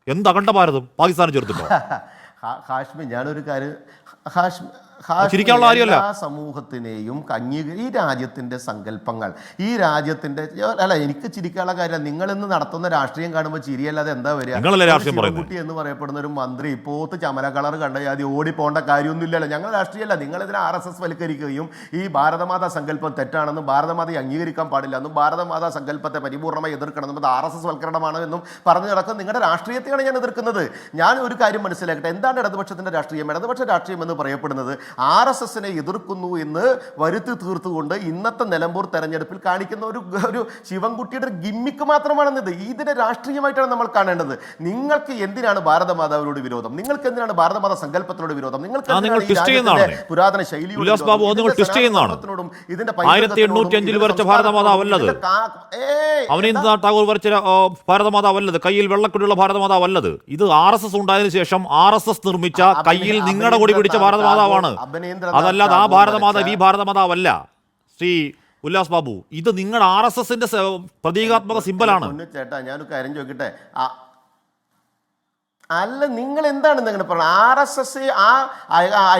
Speaker 1: എന്ത് അഖണ്ഡ ഭാരതം പാകിസ്ഥാനെ ചേർത്തിട്ടോ?
Speaker 4: ഹാഷ്മി, ഞാനൊരു കാര്യം
Speaker 1: ചിരിക്കാനുള്ള കാര്യമല്ല.
Speaker 4: എല്ലാ സമൂഹത്തിനെയും ഈ രാജ്യത്തിന്റെ സങ്കല്പങ്ങൾ, ഈ രാജ്യത്തിന്റെ അല്ല, എനിക്ക് ചിരിക്കാനുള്ള കാര്യമല്ല. നിങ്ങൾ ഇന്ന് നടത്തുന്ന രാഷ്ട്രീയം കാണുമ്പോൾ ചിരിയല്ലാതെ എന്താ വരിക? ശിവൻകുട്ടി എന്ന് പറയപ്പെടുന്ന ഒരു മന്ത്രി പോത്ത് ചമല കളർ കണ്ട ആദ്യം ഓടിപ്പോണ്ട കാര്യമൊന്നുമില്ലല്ലോ. ഞങ്ങൾ രാഷ്ട്രീയമല്ല. നിങ്ങൾ ഇതിനെ RSS വൽക്കരിക്കുകയും ഈ ഭാരതമാതാ സങ്കല്പം തെറ്റാണെന്നും ഭാരതമാതയെ അംഗീകരിക്കാൻ പാടില്ല എന്നും ഭാരതമാതാ സങ്കല്പത്തെ പരിപൂർണ്ണമായി എതിർക്കണമെന്നും അത് RSS വൽക്കരണമാണ് എന്നും പറഞ്ഞു നടക്കുന്ന നിങ്ങളുടെ രാഷ്ട്രീയത്തെയാണ് ഞാൻ എതിർക്കുന്നത്. ഞാൻ ഒരു കാര്യം മനസ്സിലാക്കട്ടെ, എന്താണ് ഇടതുപക്ഷത്തിന്റെ രാഷ്ട്രീയം? ഇടതുപക്ഷ രാഷ്ട്രീയം എന്ന് പറയപ്പെടുന്നത് RSSനെ എതിർക്കുന്നു എന്ന് വരുത്തി തീർത്തുകൊണ്ട് ഇന്നത്തെ നിലമ്പൂർ തെരഞ്ഞെടുപ്പിൽ കാണിക്കുന്ന ഒരു ശിവൻകുട്ടിയുടെ ഗിമ്മിക്ക് മാത്രമാണെന്നത്. ഇതിനെ രാഷ്ട്രീയമായിട്ടാണ് നമ്മൾ കാണേണ്ടത്. നിങ്ങൾക്ക് എന്തിനാണ് ഭാരതമാതാവിനോട് വിരോധം? നിങ്ങൾക്ക് എന്തിനാണ് ഭാരതമാതാ സങ്കല്പത്തിനോട് വിരോധം? നിങ്ങൾക്ക് പുരാതന ശൈലിയോടും ഇതിന്റെ
Speaker 1: 1805 വരച്ച ഭാരതമാതാവല്ലത്, അവനീന്ദ്രനാഥ് ടാഗോർ വരച്ച ഭാരതമാതാവല്ലത്, കയ്യിൽ വെള്ളക്കൊടിയുള്ള ഭാരതമാതാവല്ലത്. ഇത് RSS ഉണ്ടായതിനു ശേഷം RSS നിർമ്മിച്ച കയ്യിൽ നിങ്ങളുടെ കൊടി പിടിച്ച ഭാരതമാതാവാണ്. അതല്ലാതെ ആ ഭാരതമാതാവ് ഈ ഭാരതമാതാവല്ല. ശ്രീ ഉല്ലാസ് ബാബു, ഇത് നിങ്ങളുടെ RSSന്റെ പ്രതീകാത്മക സിംബലാണ്.
Speaker 4: ചേട്ടാ, ഞാനൊരു കാര്യം ചോദിക്കട്ടെ, അല്ല, നിങ്ങൾ എന്താണ് നിങ്ങൾ പറഞ്ഞത്? RSS ആ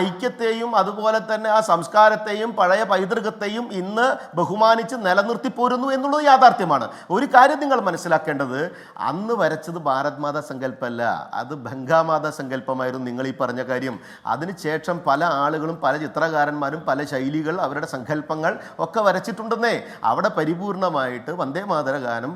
Speaker 4: ഐക്യത്തെയും അതുപോലെ തന്നെ ആ സംസ്കാരത്തെയും പഴയ പൈതൃകത്തെയും ഇന്ന് ബഹുമാനിച്ച് നിലനിർത്തി പോരുന്നു എന്നുള്ളത് യാഥാർത്ഥ്യമാണ്. ഒരു കാര്യം നിങ്ങൾ മനസ്സിലാക്കേണ്ടത്, അന്ന് വരച്ചത് ഭാരത് മാതാ സങ്കല്പമല്ല, അത് ബംഗാമാതാ സങ്കല്പമായിരുന്നു. നിങ്ങൾ ഈ പറഞ്ഞ കാര്യം അതിനുശേഷം പല ആളുകളും പല ചിത്രകാരന്മാരും പല ശൈലികൾ അവരുടെ സങ്കല്പങ്ങൾ ഒക്കെ വരച്ചിട്ടുണ്ടെന്നേ. അവിടെ പരിപൂർണമായിട്ട് വന്ദേ മാതര ഗാനം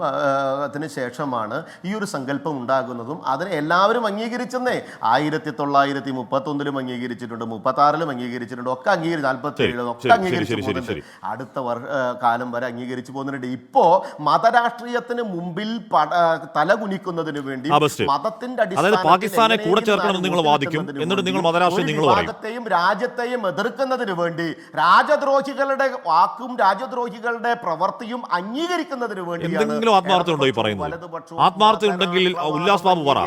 Speaker 4: അതിന് ശേഷമാണ് ഈ ഒരു സങ്കല്പം ഉണ്ടാകുന്നതും അതിനെ എല്ലാവരും അംഗീകരിച്ചെന്നേ. 1931 അംഗീകരിച്ചിട്ടുണ്ട്, 36 അംഗീകരിച്ചിട്ടുണ്ട്, ഒക്കെ അംഗീകരിച്ചു, 47 ഒക്കെ അംഗീകരിച്ചു പോകുന്നുണ്ട്, അടുത്ത കാലം വരെ അംഗീകരിച്ചു പോകുന്നുണ്ട്. ഇപ്പോ മതരാഷ്ട്രീയത്തിന് മുമ്പിൽ തല കുനിക്കുന്നതിന് വേണ്ടി മതത്തിന്റെ
Speaker 1: അടിസ്ഥാനത്തെയും
Speaker 4: രാജ്യത്തെയും എതിർക്കുന്നതിന് വേണ്ടി രാജദ്രോഹികളുടെ വാക്കും രാജദ്രോഹികളുടെ പ്രവൃത്തിയും അംഗീകരിക്കുന്നതിന് വേണ്ടി
Speaker 1: ആത്മാർത്ഥമുണ്ടെങ്കിൽ ഉല്ലാസ് ബാബു പറ,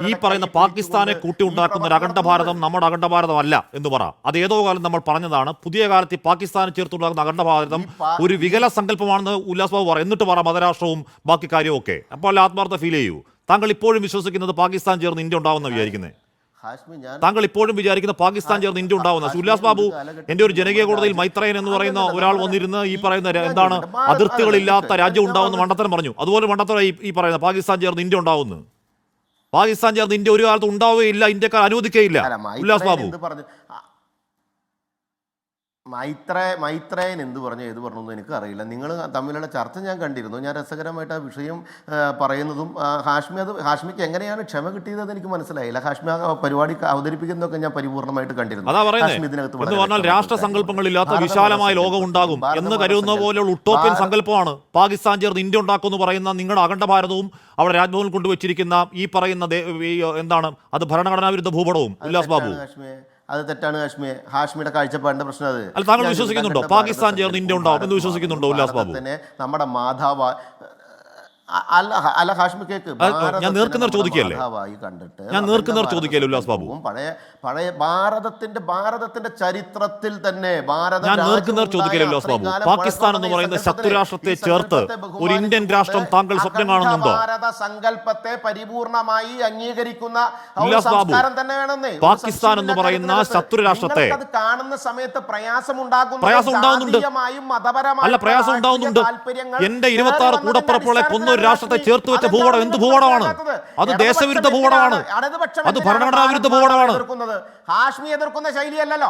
Speaker 1: ഈ പറയുന്ന പാകിസ്ഥാനെ കൂട്ടിയുണ്ടാക്കുന്ന ഒരു അഖണ്ഡ ഭാരതം നമ്മുടെ അഖണ്ഡ ഭാരതമല്ല എന്ന് പറ. അത് ഏതോ കാലം നമ്മൾ പറഞ്ഞതാണ്. പുതിയ കാലത്ത് പാകിസ്ഥാനെ ചേർത്തുണ്ടാക്കുന്ന അഖണ്ഡ ഭാരതം ഒരു വികല സങ്കല്പമാണെന്ന് ഉല്ലാസ് ബാബു പറ. എന്നിട്ട് പറ മതരാഷ്ട്രവും ബാക്കി കാര്യവും ഒക്കെ. അപ്പോൾ ആത്മാർത്ഥ ഫീൽ ചെയ്യൂ. താങ്കൾ ഇപ്പോഴും വിശ്വസിക്കുന്നത് പാകിസ്ഥാൻ ചേർന്ന് ഇന്ത്യ ഉണ്ടാവുന്ന വിചാരിക്കുന്നത്? താങ്കൾ ഇപ്പോഴും വിചാരിക്കുന്ന പാകിസ്ഥാൻ ചേർന്ന് ഇന്ത്യ ഉണ്ടാവുന്ന? ഉല്ലാസ് ബാബു, എന്റെ ഒരു ജനകീയ കോടതിയിൽ മൈത്രേയൻ എന്ന് പറയുന്ന ഒരാൾ വന്നിരുന്ന് ഈ പറയുന്ന എന്താണ് അതിർത്തികളില്ലാത്ത രാജ്യം ഉണ്ടാവുന്ന മണ്ടത്തരം പറഞ്ഞു. അതുപോലെ മണ്ടത്തരം ഈ പറയുന്ന പാകിസ്ഥാൻ ചേർന്ന് ഇന്ത്യ ഉണ്ടാവുന്നു. പാകിസ്ഥാൻ ചേർന്ന് ഇന്ത്യ ഒരു കാലത്ത് ഉണ്ടാവുകയില്ല, ഇന്ത്യക്കാർ അനുവദിക്കുകയില്ല. ഉല്ലാസ് ബാബു,
Speaker 4: മൈത്രേയൻ എന്ത് പറഞ്ഞു ഏത് പറഞ്ഞു എന്ന് എനിക്കറിയില്ല. നിങ്ങൾ തമ്മിലുള്ള ചർച്ച ഞാൻ കണ്ടിരുന്നു. ഞാൻ രസകരമായിട്ട് ആ വിഷയം പറയുന്നതും ഹാഷ്മിക്ക് എങ്ങനെയാണ് ക്ഷമ കിട്ടിയതെന്ന് എനിക്ക് മനസ്സിലായില്ല. ഹാഷ്മി ആ പരിപാടി അവതരിപ്പിക്കുന്നതൊക്കെ ഞാൻ പരിപൂർണമായിട്ട് കണ്ടിരുന്നു.
Speaker 1: രാഷ്ട്ര സങ്കല്പങ്ങളില്ലാത്ത വിശാലമായ ലോകം ഉണ്ടാകും എന്ന് കരുതുന്ന പോലെയുള്ള ഉട്ടോപ്യൻ സങ്കല്പമാണ് പാകിസ്ഥാൻ ചേർന്ന് ഇന്ത്യ ഉണ്ടാക്കുമെന്ന് പറയുന്ന നിങ്ങളുടെ അഖണ്ഡ ഭാരതവും അവിടെ രാജ്ഭവനിൽ കൊണ്ടുവച്ചിരിക്കുന്ന ഈ പറയുന്ന എന്താണ് അത് ഭരണഘടനാ വിരുദ്ധ ഭൂപടവും. ഉല്ലാസ് ബാബു,
Speaker 4: അത് തെറ്റാണ്. ഹാഷ്മിയുടെ കാഴ്ചപ്പാടിന്റെ പ്രശ്നം അത്.
Speaker 1: താങ്കൾ വിശ്വസിക്കുന്നുണ്ടോ പാകിസ്ഥാൻ ചേർന്ന് ഇന്ത്യ ഉണ്ടാവും എന്ന് വിശ്വസിക്കുന്നുണ്ടോ ഉല്ലാസ് ബാബു?
Speaker 4: നമ്മുടെ മാതാവ് അല്ല ഹാഷ്മി കേക്ക്,
Speaker 1: ഞാൻ നേർക്കുന്നവർ ചോദിക്കല്ലേ ഉല്ലാസ് ബാബു?
Speaker 4: പഴയ ഭാരതത്തിന്റെ ചരിത്രത്തിൽ തന്നെ
Speaker 1: ഞാൻ നേർക്കുന്നവർ ചോദിക്കല്ലേ ഉല്ലാസ് ബാബു? പാകിസ്ഥാൻ എന്ന് പറയുന്ന ശത്രുരാഷ്ട്രത്തെ ചേർത്ത് ഒരു ഇന്ത്യൻ രാഷ്ട്രം താങ്കൾ സ്വപ്നം കാണുന്നുണ്ടോ?
Speaker 4: ഭാരത സങ്കല്പത്തെ പരിപൂർണമായി അംഗീകരിക്കുന്ന
Speaker 1: ഉല്ലാസ് ബാബു, പാകിസ്ഥാൻ എന്ന് പറയുന്ന ശത്രുരാഷ്ട്രത്തെ
Speaker 4: കാണുന്ന സമയത്ത് പ്രയാസമുണ്ടാകുന്നുണ്ട്.
Speaker 1: അല്ല, പ്രയാസം ഉണ്ടാകുന്നുണ്ട്. എന്റെ 26 കൂടപ്പുറപ്പുകളെ കൊന്ന രാഷ്ട്രത്തെ ചേർത്ത് വെച്ച ഭൂപടം എന്ത് ഭൂപടമാണ്? അത് ദേശവിരുദ്ധ ഭൂപടമാണ്, അത് ഭരണഘടനാ വിരുദ്ധ ഭൂപടമാണ്.
Speaker 4: ഹാഷ്മി എതിർക്കുന്ന ശൈലിയല്ലല്ലോ.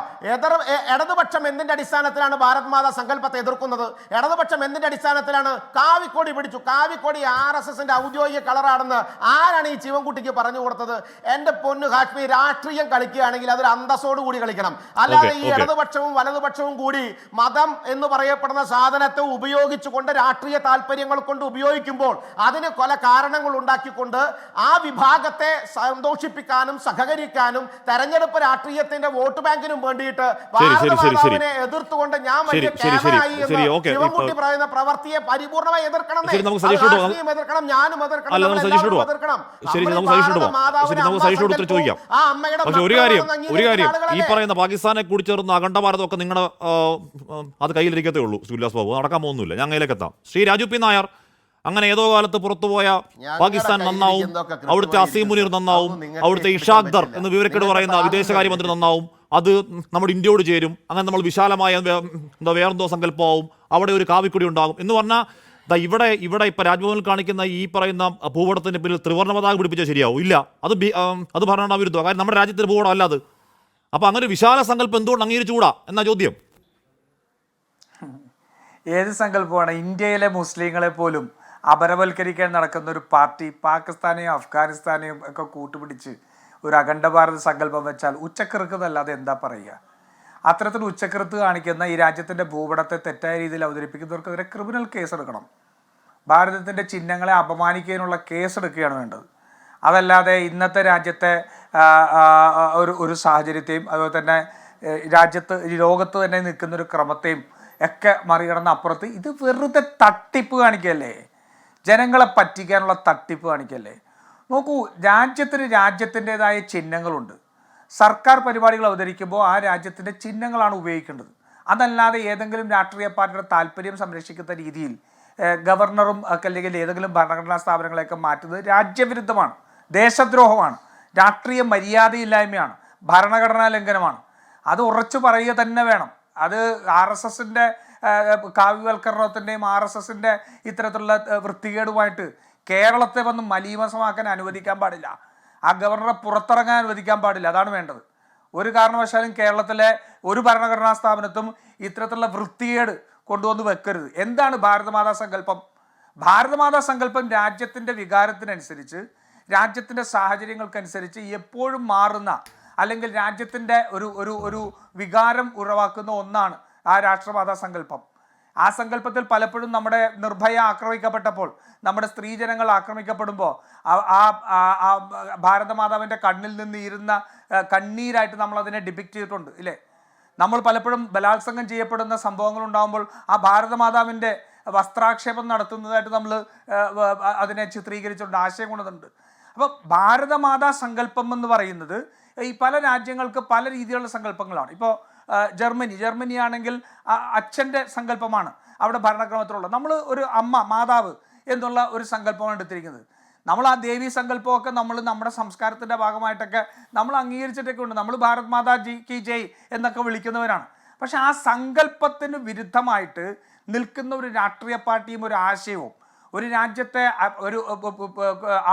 Speaker 4: ഇടതുപക്ഷം എന്തിന്റെ അടിസ്ഥാനത്തിലാണ് ഭാരത് മാതാ സങ്കല്പത്തെ എതിർക്കുന്നത്? ഇടതുപക്ഷം എന്തിന്റെ അടിസ്ഥാനത്തിലാണ് കാവിക്കൊടി പിടിച്ചു? കാവിക്കൊടി RSSന്റെ ഔദ്യോഗിക കളറാണെന്ന് ആരാണ് ഈ ശിവൻകുട്ടിക്ക് പറഞ്ഞു കൊടുത്തത്? എന്റെ പൊന്നു ഹാഷ്മി, രാഷ്ട്രീയം കളിക്കുകയാണെങ്കിൽ അതൊരു അന്തസ്സോട് കൂടി കളിക്കണം. അല്ലാതെ ഈ ഇടതുപക്ഷവും വലതുപക്ഷവും കൂടി മതം എന്ന് പറയപ്പെടുന്ന സാധനത്തെ ഉപയോഗിച്ചുകൊണ്ട് രാഷ്ട്രീയ താല്പര്യങ്ങൾ കൊണ്ട് ഉപയോഗിക്കുമ്പോൾ അതിന് പല കാരണങ്ങൾ ഉണ്ടാക്കിക്കൊണ്ട് ആ വിഭാഗത്തെ സന്തോഷിപ്പിക്കാനും സഹകരിക്കാനും തെരഞ്ഞെടുപ്പ് രാഷ്ട്രീയത്തിന്റെ വോട്ട് ബാങ്കിനും വേണ്ടിയിട്ട് എതിർത്തുകൊണ്ട് ഞാൻ ശിവൻകുട്ടി പറയുന്ന പ്രവൃത്തിയെ പരിപൂർണമായി എതിർക്കണം. ഞാനും
Speaker 1: ഒരു കാര്യം, ഈ പറയുന്ന പാകിസ്ഥാനെ കൂടി ചേർന്ന് അഖണ്ഡ ഭാരതമൊക്കെ നിങ്ങളുടെ അത് കയ്യിലിരിക്കത്തേ ഉള്ളൂ ഉല്ലാസ് ബാബു, നടക്കാൻ പോകുന്നില്ല. ഞാൻ കയ്യിലേക്ക് എത്താം. ശ്രീ രാജു പി നായർ, അങ്ങനെ ഏതോ കാലത്ത് പുറത്തുപോയ പാകിസ്ഥാൻ നന്നാവും, അവിടുത്തെ അസീം മുനീർ നന്നാവും, അവിടുത്തെ ഇഷാഖ് ദർ എന്ന് വിവരക്കേട് പറയുന്ന വിദേശകാര്യമന്ത്രി നന്നാവും, അത് നമ്മുടെ ഇന്ത്യയോട് ചേരും, അങ്ങനെ നമ്മൾ വിശാലമായ വേറെന്തോ സങ്കല്പമാവും, അവിടെ ഒരു കാവിക്കൊടി ഉണ്ടാകും എന്ന് പറഞ്ഞാൽ ഇവിടെ ഇപ്പൊ രാജ്ഭവനിൽ കാണിക്കുന്ന ഈ പറയുന്ന ഭൂപടത്തിന്റെ പേരിൽ ത്രിവർണ്ണ പതാക പിടിപ്പിച്ചാൽ ശരിയാവും? ഇല്ല, അത് ഭരണഘടനാ വിരുദ്ധമാണ്. കാരണം നമ്മുടെ രാജ്യത്തിന്റെ ഭൂപടം അല്ല അത്. അപ്പൊ അങ്ങനെ ഒരു വിശാല സങ്കല്പം എന്തുകൊണ്ട് അംഗീകരിച്ചുകൂടാ എന്നാ ചോദ്യം.
Speaker 5: ഏത് സങ്കല്പമാണ്? ഇന്ത്യയിലെ മുസ്ലിങ്ങളെ പോലും അപരവൽക്കരിക്കാൻ നടക്കുന്ന ഒരു പാർട്ടി പാകിസ്ഥാനെയും അഫ്ഗാനിസ്ഥാനെയും ഒക്കെ കൂട്ടുപിടിച്ച് ഒരു അഖണ്ഡ ഭാരത സങ്കല്പം വെച്ചാൽ ഉച്ചക്കൃത്തല്ലാതെ എന്താ പറയുക? അത്തരത്തിൽ ഉച്ചക്കൃത്ത് കാണിക്കുന്ന ഈ രാജ്യത്തിൻ്റെ ഭൂപടത്തെ തെറ്റായ രീതിയിൽ അവതരിപ്പിക്കുന്നവർക്കെതിരെ ക്രിമിനൽ കേസെടുക്കണം. ഭാരതത്തിൻ്റെ ചിഹ്നങ്ങളെ അപമാനിക്കുന്നതിനുള്ള കേസെടുക്കുകയാണ് വേണ്ടത്. അതല്ലാതെ ഇന്നത്തെ രാജ്യത്തെ ഒരു സാഹചര്യത്തെയും അതുപോലെ തന്നെ ലോകത്ത് തന്നെ നിൽക്കുന്നൊരു ക്രമത്തെയും ഒക്കെ മറികടന്ന അപ്പുറത്ത് ഇത് വെറുതെ തട്ടിപ്പ് കാണിക്കല്ലേ, ജനങ്ങളെ പറ്റിക്കാനുള്ള തട്ടിപ്പ് കാണിക്കല്ലേ. നോക്കൂ, രാജ്യത്തിൻ്റെതായ ചിഹ്നങ്ങളുണ്ട്. സർക്കാർ പരിപാടികൾ അവതരിക്കുമ്പോൾ ആ രാജ്യത്തിൻ്റെ ചിഹ്നങ്ങളാണ് ഉപയോഗിക്കേണ്ടത്. അതല്ലാതെ ഏതെങ്കിലും രാഷ്ട്രീയ പാർട്ടിയുടെ താല്പര്യം സംരക്ഷിക്കുന്ന രീതിയിൽ ഗവർണറും അല്ലെങ്കിൽ ഏതെങ്കിലും ഭരണഘടനാ സ്ഥാപനങ്ങളെയൊക്കെ മാറ്റുന്നത് രാജ്യവിരുദ്ധമാണ്, ദേശദ്രോഹമാണ്, രാഷ്ട്രീയ മര്യാദയില്ലായ്മയാണ്, ഭരണഘടനാ ലംഘനമാണ്. അത് ഉറച്ചു പറയുക തന്നെ വേണം. അത് RSSൻ്റെ കാവ്യവൽക്കരണത്തിൻ്റെയും RSSൻ്റെ ഇത്തരത്തിലുള്ള വൃത്തികേടുമായിട്ട് കേരളത്തെ വന്ന് മലീമസമാക്കാൻ അനുവദിക്കാൻ പാടില്ല. ആ ഗവർണറെ പുറത്തിറങ്ങാൻ അനുവദിക്കാൻ പാടില്ല. അതാണ് വേണ്ടത്. ഒരു കാരണവശാലും കേരളത്തിലെ ഒരു ഭരണഘടനാ സ്ഥാപനത്തും ഇത്തരത്തിലുള്ള വൃത്തികേട് കൊണ്ടുവന്ന് വെക്കരുത്. എന്താണ് ഭാരതമാതാ സങ്കല്പം? ഭാരതമാതാ സങ്കല്പം രാജ്യത്തിൻ്റെ വികാരത്തിനനുസരിച്ച്, രാജ്യത്തിൻ്റെ സാഹചര്യങ്ങൾക്കനുസരിച്ച് എപ്പോഴും മാറുന്ന, അല്ലെങ്കിൽ രാജ്യത്തിൻ്റെ ഒരു വികാരം ഉളവാക്കുന്ന ഒന്നാണ് ആ രാഷ്ട്രമാതാ സങ്കല്പം. ആ സങ്കല്പത്തിൽ പലപ്പോഴും നമ്മുടെ നിർഭയ ആക്രമിക്കപ്പെട്ടപ്പോൾ, നമ്മുടെ സ്ത്രീജനങ്ങൾ ആക്രമിക്കപ്പെടുമ്പോൾ ആ ഭാരതമാതാവിൻ്റെ കണ്ണിൽ നിന്ന് ഇരുന്ന കണ്ണീരായിട്ട് നമ്മൾ അതിനെ ഡിപിക്റ്റ് ചെയ്തിട്ടുണ്ട് ഇല്ലേ? നമ്മൾ പലപ്പോഴും ബലാത്സംഗം ചെയ്യപ്പെടുന്ന സംഭവങ്ങൾ ഉണ്ടാകുമ്പോൾ ആ ഭാരതമാതാവിൻ്റെ വസ്ത്രാക്ഷേപം നടത്തുന്നതായിട്ട് നമ്മൾ അതിനെ ചിത്രീകരിച്ചുകൊണ്ട് ആശയം കൊണ്ടുവന്നിട്ടുണ്ട്. അപ്പോൾ ഭാരതമാതാ സങ്കല്പം എന്ന് പറയുന്നത് ഈ പല രാജ്യങ്ങൾക്ക് പല രീതിയിലുള്ള സങ്കല്പങ്ങളാണ്. ഇപ്പോൾ ജർമ്മനിയാണെങ്കിൽ അച്ഛൻ്റെ സങ്കല്പമാണ് അവിടെ ഭരണക്രമത്തിലുള്ളത്. നമ്മൾ ഒരു അമ്മ, മാതാവ് എന്നുള്ള ഒരു സങ്കല്പമാണ് എടുത്തിരിക്കുന്നത്. നമ്മൾ ആ ദേവീ സങ്കല്പമൊക്കെ നമ്മുടെ സംസ്കാരത്തിൻ്റെ ഭാഗമായിട്ടൊക്കെ നമ്മൾ അംഗീകരിച്ചിട്ടൊക്കെ ഉണ്ട്. നമ്മൾ ഭാരത് മാതാ കി ജയ് എന്നൊക്കെ വിളിക്കുന്നവരാണ്. പക്ഷെ ആ സങ്കല്പത്തിന് വിരുദ്ധമായിട്ട് നിൽക്കുന്ന ഒരു രാഷ്ട്രീയ പാർട്ടിയും ഒരു ആശയവും, ഒരു രാജ്യത്തെ ഒരു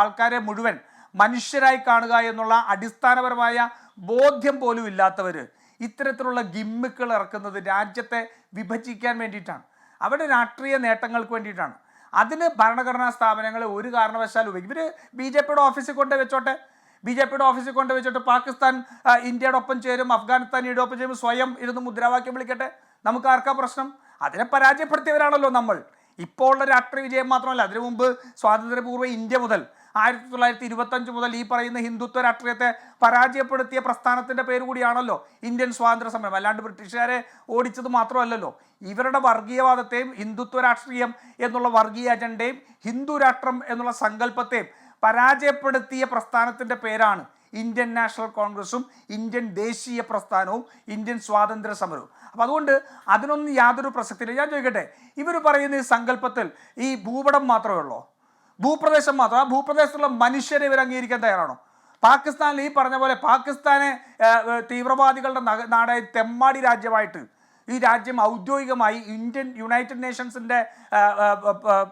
Speaker 5: ആൾക്കാരെ മുഴുവൻ മനുഷ്യരായി കാണുക എന്നുള്ള അടിസ്ഥാനപരമായ ബോധ്യം പോലും ഇല്ലാത്തവർ ഇത്തരത്തിലുള്ള ഗിമ്മിക്കുകൾ ഇറക്കുന്നത് രാജ്യത്തെ വിഭജിക്കാൻ വേണ്ടിയിട്ടാണ്, അവരുടെ രാഷ്ട്രീയ നേട്ടങ്ങൾക്ക് വേണ്ടിയിട്ടാണ്. അതിന് ഭരണഘടനാ സ്ഥാപനങ്ങളെ ഒരു കാരണവശാലും ഇവർ BJPയുടെ ഓഫീസിൽ കൊണ്ട് വെച്ചിട്ട് പാകിസ്ഥാൻ ഇന്ത്യയുടെ ഒപ്പം ചേരും, അഫ്ഗാനിസ്ഥാൻ ഇന്ത്യയുടെ ഒപ്പം ചേരും, സ്വയം ഇരുന്ന് മുദ്രാവാക്യം വിളിക്കട്ടെ, നമുക്ക് ആർക്കാ പ്രശ്നം? അതിനെ പരാജയപ്പെടുത്തിയവരാണല്ലോ നമ്മൾ. ഇപ്പോൾ ഉള്ള രാഷ്ട്രീയ വിജയം മാത്രമല്ല, അതിനു മുമ്പ് സ്വാതന്ത്ര്യപൂർവ്വ ഇന്ത്യ മുതൽ 1925 മുതൽ ഈ പറയുന്ന ഹിന്ദുത്വ രാഷ്ട്രീയത്തെ പരാജയപ്പെടുത്തിയ പ്രസ്ഥാനത്തിൻ്റെ പേര് കൂടിയാണല്ലോ ഇന്ത്യൻ സ്വാതന്ത്ര്യ സമരം. അല്ലാണ്ട് ബ്രിട്ടീഷുകാരെ ഓടിച്ചത് മാത്രമല്ലല്ലോ. ഇവരുടെ വർഗീയവാദത്തെയും ഹിന്ദുത്വ രാഷ്ട്രീയം എന്നുള്ള വർഗീയ അജണ്ടയും ഹിന്ദു രാഷ്ട്രം എന്നുള്ള സങ്കല്പത്തെയും പരാജയപ്പെടുത്തിയ പ്രസ്ഥാനത്തിൻ്റെ പേരാണ് ഇന്ത്യൻ നാഷണൽ കോൺഗ്രസും ഇന്ത്യൻ ദേശീയ പ്രസ്ഥാനവും ഇന്ത്യൻ സ്വാതന്ത്ര്യ സമരവും. അപ്പം അതുകൊണ്ട് അതിനൊന്നും യാതൊരു പ്രസക്തിയില്ല. ഞാൻ ചോദിക്കട്ടെ, ഇവർ പറയുന്ന ഈ സങ്കല്പത്തിൽ ഈ ഭൂപടം മാത്രമേ ഉള്ളൂ, ഭൂപ്രദേശം മാത്രം, ആ ഭൂപ്രദേശത്തുള്ള മനുഷ്യരെ ഇവർ അംഗീകരിക്കാൻ തയ്യാറാണോ? പാകിസ്ഥാനിൽ ഈ പറഞ്ഞ പോലെ പാകിസ്ഥാനെ തീവ്രവാദികളുടെ നാടായി തെമ്മാടി രാജ്യമായിട്ട് ഈ രാജ്യം ഔദ്യോഗികമായി യുണൈറ്റഡ് നേഷൻസിൻ്റെ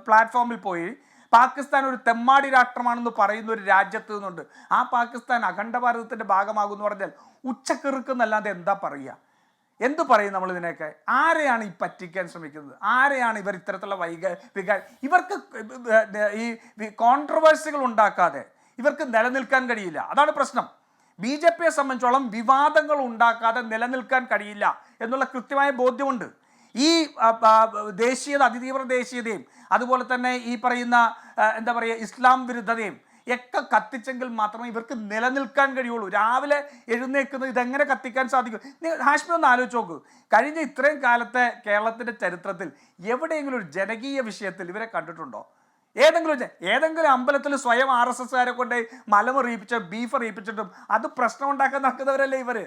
Speaker 5: പ്ലാറ്റ്ഫോമിൽ പോയി പാകിസ്ഥാൻ ഒരു തെമ്മാടി രാഷ്ട്രമാണെന്ന് പറയുന്ന ഒരു രാജ്യത്ത് നിന്നുണ്ട് ആ പാകിസ്ഥാൻ അഖണ്ഡ ഭാരതത്തിൻ്റെ ഭാഗമാകുമെന്ന് പറഞ്ഞാൽ ഉച്ചക്കിറുക്കുന്നല്ലാതെ എന്താ പറയുക? എന്ത് പറയും നമ്മൾ ഇതിനെയൊക്കെ? ആരെയാണ് ഈ പറ്റിക്കാൻ ശ്രമിക്കുന്നത്? ആരെയാണ് ഇവർ ഇത്തരത്തിലുള്ള ഇവർക്ക് ഈ കോൺട്രവേഴ്സികൾ ഉണ്ടാക്കാതെ ഇവർക്ക് നിലനിൽക്കാൻ കഴിയില്ല. അതാണ് പ്രശ്നം. BJPയെ സംബന്ധിച്ചോളം വിവാദങ്ങൾ ഉണ്ടാക്കാതെ നിലനിൽക്കാൻ കഴിയില്ല എന്നുള്ള കൃത്യമായ ബോധ്യമുണ്ട്. ഈ ദേശീയത, അതിതീവ്ര ദേശീയതയും അതുപോലെ തന്നെ ഈ പറയുന്ന എന്താ പറയുക ഇസ്ലാം വിരുദ്ധതയും ഒക്കെ കത്തിച്ചെങ്കിൽ മാത്രമേ ഇവർക്ക് നിലനിൽക്കാൻ കഴിയുള്ളൂ. രാവിലെ എഴുന്നേക്കുന്നത് ഇതെങ്ങനെ കത്തിക്കാൻ സാധിക്കും? ഹാഷ്മി ഒന്ന് ആലോചിച്ച് നോക്കൂ. കഴിഞ്ഞ ഇത്രയും കാലത്തെ കേരളത്തിൻ്റെ ചരിത്രത്തിൽ എവിടെയെങ്കിലും ഒരു ജനകീയ വിഷയത്തിൽ ഇവരെ കണ്ടിട്ടുണ്ടോ? ഏതെങ്കിലും അമ്പലത്തിൽ സ്വയം RSSകാരെ കൊണ്ട് മലമറിയിപ്പിച്ച ബീഫ് അറിയിപ്പിച്ചിട്ടും അത് പ്രശ്നം ഉണ്ടാക്കാൻ നടക്കുന്നവരല്ലേ ഇവർ.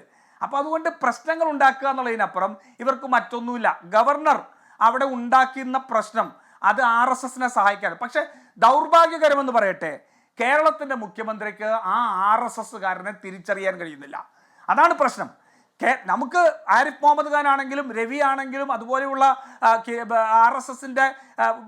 Speaker 5: അപ്പോൾ അതുകൊണ്ട് പ്രശ്നങ്ങൾ ഉണ്ടാക്കുക എന്നുള്ളതിനപ്പുറം ഇവർക്ക് മറ്റൊന്നുമില്ല. ഗവർണർ അവിടെ ഉണ്ടാക്കുന്ന പ്രശ്നം അത് RSSനെ സഹായിക്കാൻ. പക്ഷെ ദൗർഭാഗ്യകരമെന്ന് പറയട്ടെ, കേരളത്തിൻ്റെ മുഖ്യമന്ത്രിക്ക് ആ RSSകാരനെ തിരിച്ചറിയാൻ കഴിയുന്നില്ല. അതാണ് പ്രശ്നം. നമുക്ക് ആരിഫ് മുഹമ്മദ് ഖാൻ ആണെങ്കിലും രവി ആണെങ്കിലും അതുപോലെയുള്ള RSSന്റെ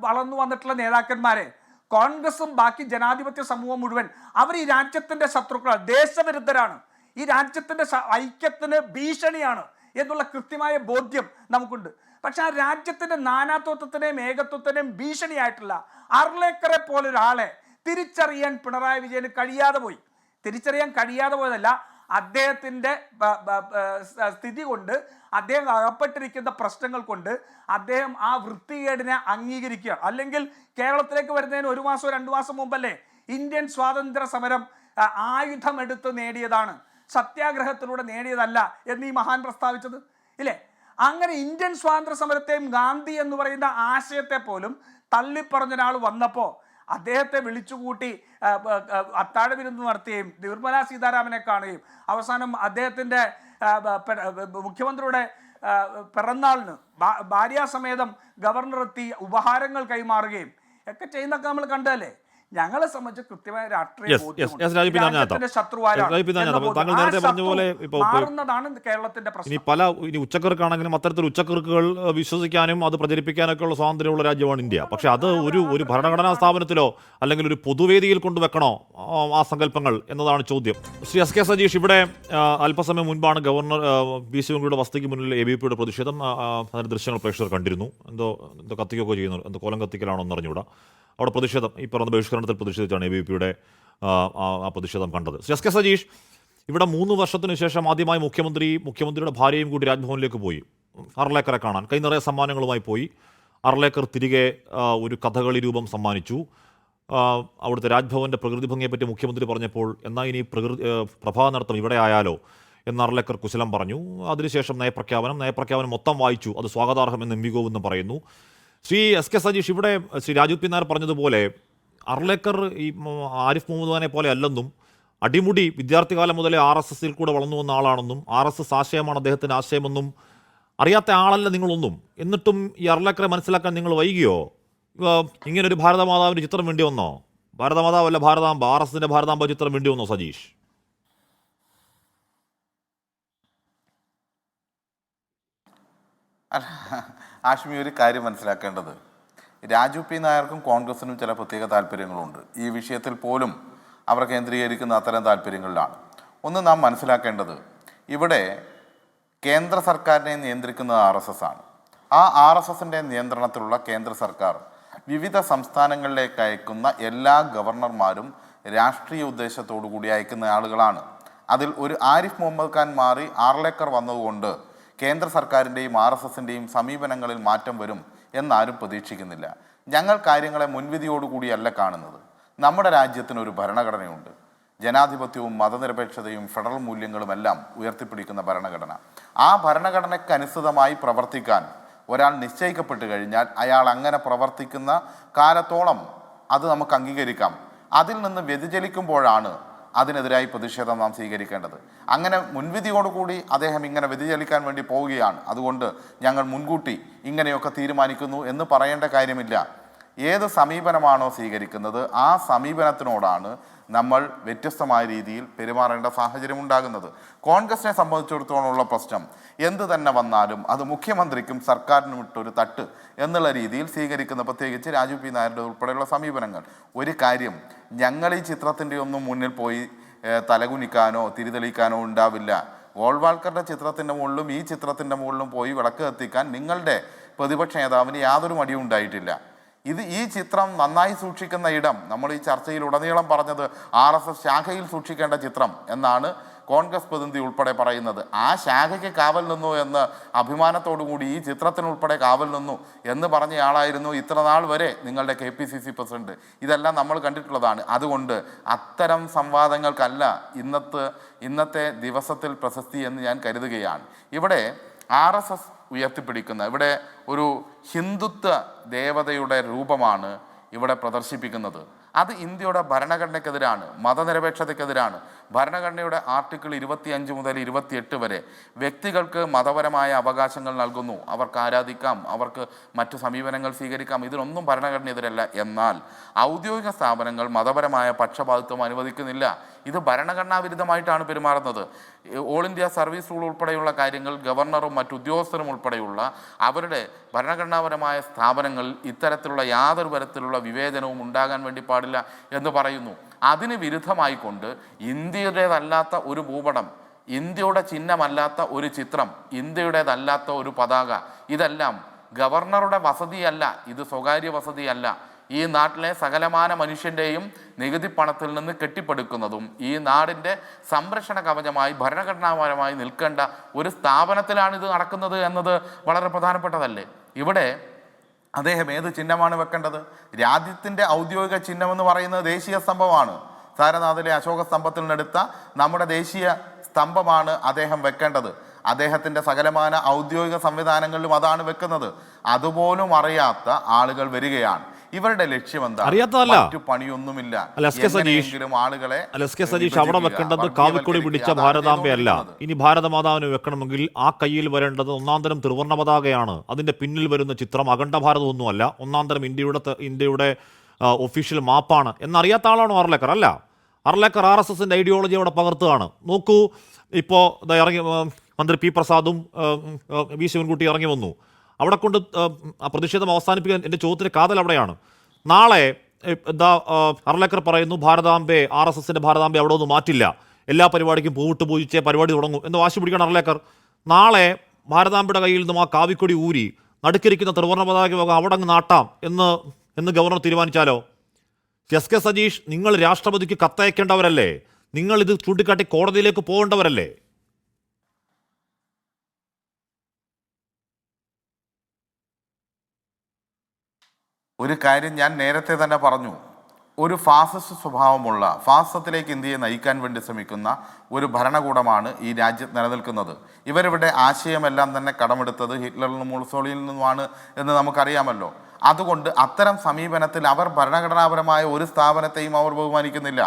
Speaker 5: വളർന്നു വന്നിട്ടുള്ള നേതാക്കന്മാരെ കോൺഗ്രസും ബാക്കി ജനാധിപത്യ സമൂഹം മുഴുവൻ അവർ ഈ രാജ്യത്തിന്റെ ശത്രുക്കളാണ്, ദേശവിരുദ്ധരാണ്, ഈ രാജ്യത്തിന്റെ ഐക്യത്തിന് ഭീഷണിയാണ് എന്നുള്ള കൃത്യമായ ബോധ്യം നമുക്കുണ്ട്. പക്ഷെ ആ രാജ്യത്തിന്റെ നാനാത്വത്തിനെയും ഏകത്വത്തിനെയും ഭീഷണിയായിട്ടുള്ള അർലേക്കറെ പോലൊരാളെ തിരിച്ചറിയാൻ പിണറായി വിജയന് കഴിയാതെ പോയി. തിരിച്ചറിയാൻ കഴിയാതെ പോയതല്ല, അദ്ദേഹത്തിൻ്റെ സ്ഥിതി കൊണ്ട്, അദ്ദേഹം അകപ്പെട്ടിരിക്കുന്ന പ്രശ്നങ്ങൾ കൊണ്ട് അദ്ദേഹം ആ വൃത്തികേടിനെ അംഗീകരിക്കുകയാണ്. അല്ലെങ്കിൽ കേരളത്തിലേക്ക് വരുന്നതിന് 1 മാസമോ 2 മാസം മുമ്പല്ലേ ഇന്ത്യൻ സ്വാതന്ത്ര്യ സമരം ആയുധമെടുത്ത് നേടിയതാണ്, സത്യാഗ്രഹത്തിലൂടെ നേടിയതല്ല എന്ന് ഈ മഹാൻ പ്രസ്താവിച്ചത് ഇല്ലേ? അങ്ങനെ ഇന്ത്യൻ സ്വാതന്ത്ര്യ സമരത്തെയും ഗാന്ധി എന്ന് പറയുന്ന ആശയത്തെ പോലും തള്ളിപ്പറഞ്ഞ ഒരാൾ വന്നപ്പോൾ അദ്ദേഹത്തെ വിളിച്ചുകൂട്ടി അത്താഴ വിരുന്ന് നടത്തുകയും നിർമ്മല സീതാരാമനെ കാണുകയും അവസാനം അദ്ദേഹത്തിൻ്റെ മുഖ്യമന്ത്രിയുടെ പിറന്നാളിന് ഭാര്യാസമേതം ഗവർണർ എത്തി ഉപഹാരങ്ങൾ കൈമാറുകയും ഒക്കെ ചെയ്യുന്നൊക്കെ നമ്മൾ കണ്ടതല്ലേ? ഞങ്ങളെ സംബന്ധിച്ച് കൃത്യമായ രാഷ്ട്രീയ മാറുന്നതാണ് കേരളത്തിന്റെ പ്രശ്നം.
Speaker 1: ഇനി ഉച്ചക്കർക്കാണെങ്കിലും അത്തരത്തിൽ ഉച്ചക്കർക്കുകൾ വിശ്വസിക്കാനും അത് പ്രചരിപ്പിക്കാനൊക്കെ ഉള്ള സ്വാതന്ത്ര്യമുള്ള രാജ്യമാണ് ഇന്ത്യ. പക്ഷെ അത് ഒരു ഭരണഘടനാ സ്ഥാപനത്തിലോ അല്ലെങ്കിൽ ഒരു പൊതുവേദിയിൽ കൊണ്ടുവെക്കണോ ആ എന്നതാണ് ചോദ്യം. ശ്രീ എസ് കെ സജീഷ്, ഇവിടെ അല്പസമയം മുൻപാണ് ഗവർണർ പി ശിവൻകുട്ടിയുടെ വസതിക്ക് മുന്നിൽ ABPയുടെ പ്രതിഷേധം. അതിന്റെ ദൃശ്യങ്ങൾ പ്രേക്ഷകർ കണ്ടിരുന്നു. എന്തോ കത്തിക്കുകയൊക്കെ ചെയ്യുന്നു, എന്തോ കോലം കത്തിക്കലാണോ എന്നറിഞ്ഞുകൂടാ. അവിടെ പ്രതിഷേധം, ഈ പറഞ്ഞ ബഹിഷ്കരണത്തിൽ പ്രതിഷേധിച്ചാണ് ABPയുടെ ആ പ്രതിഷേധം കണ്ടത്. എസ് കെ സജീഷ്, ഇവിടെ 3 വർഷത്തിന് ശേഷം ആദ്യമായി മുഖ്യമന്ത്രിയുടെ ഭാര്യയും കൂടി രാജ്ഭവനിലേക്ക് പോയി അർലേക്കറെ കാണാൻ. കൈ നിറയെ സമ്മാനങ്ങളുമായി പോയി. അർലേക്കർ തിരികെ ഒരു കഥകളി രൂപം സമ്മാനിച്ചു. അവിടുത്തെ രാജ്ഭവൻ്റെ പ്രകൃതി ഭംഗിയെപ്പറ്റി മുഖ്യമന്ത്രി പറഞ്ഞപ്പോൾ എന്നാൽ ഇനി പ്രഭാത നടത്തം ഇവിടെ ആയാലോ എന്ന് അർലേക്കർ കുശലം പറഞ്ഞു. അതിനുശേഷം നയപ്രഖ്യാപനം മൊത്തം വായിച്ചു. അത് സ്വാഗതാർഹമെന്ന് MV ഗോവിന്ദൻ പറയുന്നു. ശ്രീ എസ് കെ സജീഷ്, ഇവിടെ ശ്രീ രാജു പി നായർ പറഞ്ഞതുപോലെ അർലേക്കർ ഈ ആരിഫ് മുഹമ്മദ് ഖാനെ പോലെ അല്ലെന്നും അടിമുടി വിദ്യാർത്ഥികാലം മുതലേ RSSൽ കൂടെ വളർന്നു വന്ന ആളാണെന്നും RSS ആശയമാണ് അദ്ദേഹത്തിൻ്റെ ആശയമെന്നും അറിയാത്ത ആളല്ല നിങ്ങളൊന്നും. എന്നിട്ടും ഈ അർലേക്കറെ മനസ്സിലാക്കാൻ നിങ്ങൾ വൈകിയോ? ഇങ്ങനൊരു ഭാരതമാതാവിൻ്റെ ചിത്രം വേണ്ടി വന്നോ? ഭാരതമാതാവല്ല, ഭാരതാംബ, RSSന്റെ ഭാരതാംബ ചിത്രം വേണ്ടി വന്നോ സജീഷ്?
Speaker 3: ആഷ്മി, ഒരു കാര്യം മനസ്സിലാക്കേണ്ടത്, രാജു പി നായർക്കും കോൺഗ്രസിനും ചില പ്രത്യേക താല്പര്യങ്ങളുണ്ട്. ഈ വിഷയത്തിൽ പോലും അവർ കേന്ദ്രീകരിക്കുന്ന അത്തരം താല്പര്യങ്ങളിലാണ്. ഒന്ന് നാം മനസ്സിലാക്കേണ്ടത്, ഇവിടെ കേന്ദ്ര സർക്കാരിനെ നിയന്ത്രിക്കുന്നത് RSS ആണ്. ആ RSSൻ്റെ നിയന്ത്രണത്തിലുള്ള കേന്ദ്ര സർക്കാർ വിവിധ സംസ്ഥാനങ്ങളിലേക്ക് അയക്കുന്ന എല്ലാ ഗവർണർമാരും രാഷ്ട്രീയ ഉദ്ദേശത്തോടു കൂടി അയക്കുന്ന ആളുകളാണ്. അതിൽ ഒരു ആരിഫ് മുഹമ്മദ് ഖാൻ മാറി അർലേക്കർ വന്നതുകൊണ്ട് കേന്ദ്ര സർക്കാരിൻ്റെയും RSSൻ്റെയും സമീപനങ്ങളിൽ മാറ്റം വരും എന്നാരും പ്രതീക്ഷിക്കുന്നില്ല. ഞങ്ങൾ കാര്യങ്ങളെ മുൻവിധിയോടുകൂടിയല്ല കാണുന്നത്. നമ്മുടെ രാജ്യത്തിനൊരു ഭരണഘടനയുണ്ട്. ജനാധിപത്യവും മതനിരപേക്ഷതയും ഫെഡറൽ മൂല്യങ്ങളുമെല്ലാം ഉയർത്തിപ്പിടിക്കുന്ന ഭരണഘടന. ആ ഭരണഘടനയ്ക്കനുസൃതമായി പ്രവർത്തിക്കാൻ ഒരാൾ നിശ്ചയിക്കപ്പെട്ട് കഴിഞ്ഞാൽ അയാൾ അങ്ങനെ പ്രവർത്തിക്കുന്ന കാലത്തോളം അത് നമുക്ക് അംഗീകരിക്കാം. അതിൽ നിന്ന് വ്യതിചലിക്കുമ്പോഴാണ് അതിനെതിരായി പ്രതിഷേധം നാം സ്വീകരിക്കേണ്ടത്. അങ്ങനെ മുൻവിധിയോടുകൂടി അദ്ദേഹം ഇങ്ങനെ വ്യതിചലിക്കാൻ വേണ്ടി പോവുകയാണ്, അതുകൊണ്ട് ഞങ്ങൾ മുൻകൂട്ടി ഇങ്ങനെയൊക്കെ തീരുമാനിക്കുന്നു എന്ന് പറയേണ്ട കാര്യമില്ല. ഏത് സമീപനമാണോ സ്വീകരിക്കുന്നത് ആ സമീപനത്തിനോടാണ് നമ്മൾ വ്യത്യസ്തമായ രീതിയിൽ പെരുമാറേണ്ട സാഹചര്യം ഉണ്ടാകുന്നത്. കോൺഗ്രസിനെ സംബന്ധിച്ചിടത്തോളമുള്ള പ്രശ്നം എന്ത് തന്നെ വന്നാലും അത് മുഖ്യമന്ത്രിക്കും സർക്കാരിനും ഇട്ടൊരു തട്ട് എന്നുള്ള രീതിയിൽ സ്വീകരിക്കുന്ന, പ്രത്യേകിച്ച് രാജു പി നായരുടെ ഉൾപ്പെടെയുള്ള സമീപനങ്ങൾ. ഒരു കാര്യം, ഞങ്ങൾ ഈ ചിത്രത്തിൻ്റെ ഒന്നും മുന്നിൽ പോയി തലകുനിക്കാനോ തിരിതെളിക്കാനോ ഉണ്ടാവില്ല. ഗോൾവാൾക്കറുടെ ചിത്രത്തിൻ്റെ മുകളിലും ഈ ചിത്രത്തിൻ്റെ മുകളിലും പോയി വിളക്ക് കത്തിക്കാൻ നിങ്ങളുടെ പ്രതിപക്ഷ നേതാവിന് യാതൊരു മടിയും ഉണ്ടായിട്ടില്ല. ഈ ചിത്രം നന്നായി സൂക്ഷിക്കുന്ന ഇടം, നമ്മൾ ഈ ചർച്ചയിൽ ഉടനീളം പറഞ്ഞത് RSS ശാഖയിൽ സൂക്ഷിക്കേണ്ട ചിത്രം എന്നാണ് കോൺഗ്രസ് പ്രതിനിധി ഉൾപ്പെടെ പറയുന്നത്. ആ ശാഖയ്ക്ക് കാവൽ നിന്നു എന്ന് അഭിമാനത്തോടു കൂടി ഈ ചിത്രത്തിനുൾപ്പെടെ കാവൽ നിന്നു എന്ന് പറഞ്ഞയാളായിരുന്നു ഇത്രനാൾ വരെ നിങ്ങളുടെ KPCC പ്രസിഡന്റ്. ഇതെല്ലാം നമ്മൾ കണ്ടിട്ടുള്ളതാണ്. അതുകൊണ്ട് അത്തരം സംവാദങ്ങൾക്കല്ല ഇന്നത്തെ ദിവസത്തിൽ പ്രശസ്തി എന്ന് ഞാൻ കരുതുകയാണ്. ഇവിടെ RSS ഉയർത്തിപ്പിടിക്കുന്ന, ഇവിടെ ഒരു ഹിന്ദുത്വ ദേവതയുടെ രൂപമാണ് ഇവിടെ പ്രദർശിപ്പിക്കുന്നത്. അത് ഇന്ത്യയുടെ ഭരണഘടനയ്ക്കെതിരാണ്, മതനിരപേക്ഷതയ്ക്കെതിരാണ്. ഭരണഘടനയുടെ ആർട്ടിക്കിൾ 25 മുതൽ 28 വരെ വ്യക്തികൾക്ക് മതപരമായ അവകാശങ്ങൾ നൽകുന്നു. അവർക്ക് ആരാധിക്കാം, അവർക്ക് മറ്റു സമീപനങ്ങൾ സ്വീകരിക്കാം. ഇതിനൊന്നും ഭരണഘടനയെതിരല്ല. എന്നാൽ ഔദ്യോഗിക സ്ഥാപനങ്ങൾ മതപരമായ പക്ഷപാതിത്വം അനുവദിക്കുന്നില്ല. ഇത് ഭരണഘടനാ വിരുദ്ധമായിട്ടാണ് പെരുമാറുന്നത്. ഓൾ ഇന്ത്യ സർവീസ് റൂൾ ഉൾപ്പെടെയുള്ള കാര്യങ്ങൾ ഗവർണറും മറ്റു ഉദ്യോഗസ്ഥരും ഉൾപ്പെടെയുള്ള അവരുടെ ഭരണഘടനാപരമായ സ്ഥാപനങ്ങളിൽ ഇത്തരത്തിലുള്ള യാതൊരു തരത്തിലുള്ള വിവേചനവും ഉണ്ടാകാൻ വേണ്ടി പാടില്ല എന്ന് പറയുന്നു. അതിന് വിരുദ്ധമായിക്കൊണ്ട് ഇന്ത്യയുടേതല്ലാത്ത ഒരു ഭൂപടം, ഇന്ത്യയുടെ ചിഹ്നമല്ലാത്ത ഒരു ചിത്രം, ഇന്ത്യയുടേതല്ലാത്ത ഒരു പതാക, ഇതെല്ലാം ഗവർണറുടെ വസതിയല്ല, ഇത് സ്വകാര്യ വസതിയല്ല. ഈ നാട്ടിലെ സകലമാന മനുഷ്യൻ്റെയും നികുതി പണത്തിൽ നിന്ന് കെട്ടിപ്പടുക്കുന്നതും ഈ നാടിൻ്റെ സംരക്ഷണ കവചമായി ഭരണഘടനാപരമായി നിൽക്കേണ്ട ഒരു സ്ഥാപനത്തിലാണ് ഇത് നടക്കുന്നത് എന്നത് വളരെ പ്രധാനപ്പെട്ടതല്ലേ. ഇവിടെ അദ്ദേഹം ഏത് ചിഹ്നമാണ് വെക്കേണ്ടത്? രാജ്യത്തിൻ്റെ ഔദ്യോഗിക ചിഹ്നമെന്ന് പറയുന്നത് ദേശീയ സ്തംഭമാണ്. സാരനാഥിലെ അശോക സ്തംഭത്തിൽ നിന്നെടുത്ത നമ്മുടെ ദേശീയ സ്തംഭമാണ് അദ്ദേഹം വെക്കേണ്ടത്. അദ്ദേഹത്തിൻ്റെ സകലമാന ഔദ്യോഗിക സംവിധാനങ്ങളിലും അതാണ് വെക്കുന്നത്. അതുപോലും അറിയാത്ത ആളുകൾ വരികയാണ്. ഇവരുടെ ലക്ഷ്യം എന്താ?
Speaker 1: അറിയാത്തതല്ല,
Speaker 3: മറ്റു പണിയൊന്നുമില്ല. ആളുകളെ
Speaker 1: സതീഷ് അവിടെ വെക്കേണ്ടത് കാവിക്കൊടി പിടിച്ച ഭാരതാംബയല്ല. ഇനി ഭാരതമാതാവിന് വെക്കണമെങ്കിൽ ആ കയ്യിൽ വരേണ്ടത് ഒന്നാന്തരം ത്രിവർണ്ണ പതാകയാണ്. അതിന്റെ പിന്നിൽ വരുന്ന ചിത്രം അഖണ്ഡ ഭാരതമൊന്നുമല്ല, ഒന്നാന്തരം ഇന്ത്യയുടെ ഒഫീഷ്യൽ മാപ്പാണ് എന്നറിയാത്ത ആളാണോ അർലേക്കർ? അല്ല, അർലേക്കർ RSSന്റെ ഐഡിയോളജി അവിടെ പകർത്തുകയാണ്. നോക്കൂ, ഇപ്പോൾ ഇറങ്ങി മന്ത്രി പി പ്രസാദും വി ശിവൻകുട്ടി ഇറങ്ങി വന്നു. അവിടെ കൊണ്ട് പ്രതിഷേധം അവസാനിപ്പിക്കാൻ എൻ്റെ ചോദ്യത്തിന് കാതൽ അവിടെയാണ്. നാളെ എന്താ അർലേക്കർ പറയുന്നു, ഭാരതാംബെ RSSന്റെ ഭാരതാംബെ അവിടെ ഒന്നും മാറ്റില്ല, എല്ലാ പരിപാടിക്കും പൂവിട്ട് പൂജിച്ചേ പരിപാടി തുടങ്ങും എന്ന് വാശി പിടിക്കണം അർലേക്കർ. നാളെ ഭാരതാംബയുടെ കയ്യിൽ നിന്നും ആ കാവിക്കൊടി ഊരി നടുക്കിരിക്കുന്ന ത്രിവർണ്ണ പതാക അവിടെ അങ്ങ് നാട്ടാം എന്ന് ഗവർണർ തീരുമാനിച്ചാലോ? എസ് കെ സതീഷ്, നിങ്ങൾ രാഷ്ട്രപതിക്ക് കത്തയക്കേണ്ടവരല്ലേ? നിങ്ങൾ ഇത് ചൂണ്ടിക്കാട്ടി കോടതിയിലേക്ക് പോകേണ്ടവരല്ലേ?
Speaker 3: ഒരു കാര്യം ഞാൻ നേരത്തെ തന്നെ പറഞ്ഞു. ഒരു ഫാസിസ്റ്റ് സ്വഭാവമുള്ള, ഫാസിസത്തിലേക്ക് ഇന്ത്യയെ നയിക്കാൻ വേണ്ടി ശ്രമിക്കുന്ന ഒരു ഭരണകൂടമാണ് ഈ രാജ്യത്ത് നിലനിൽക്കുന്നത്. ഇവരുടെ ആശയമെല്ലാം തന്നെ കടമെടുത്തത് ഹിറ്റ്ലറിൽ നിന്നും മുസോളിനിൽ നിന്നുമാണ് എന്ന് നമുക്കറിയാമല്ലോ. അതുകൊണ്ട് അത്തരം സമീപനത്തിൽ അവർ ഭരണഘടനാപരമായ ഒരു സ്ഥാപനത്തെയും അവർ ബഹുമാനിക്കുന്നില്ല,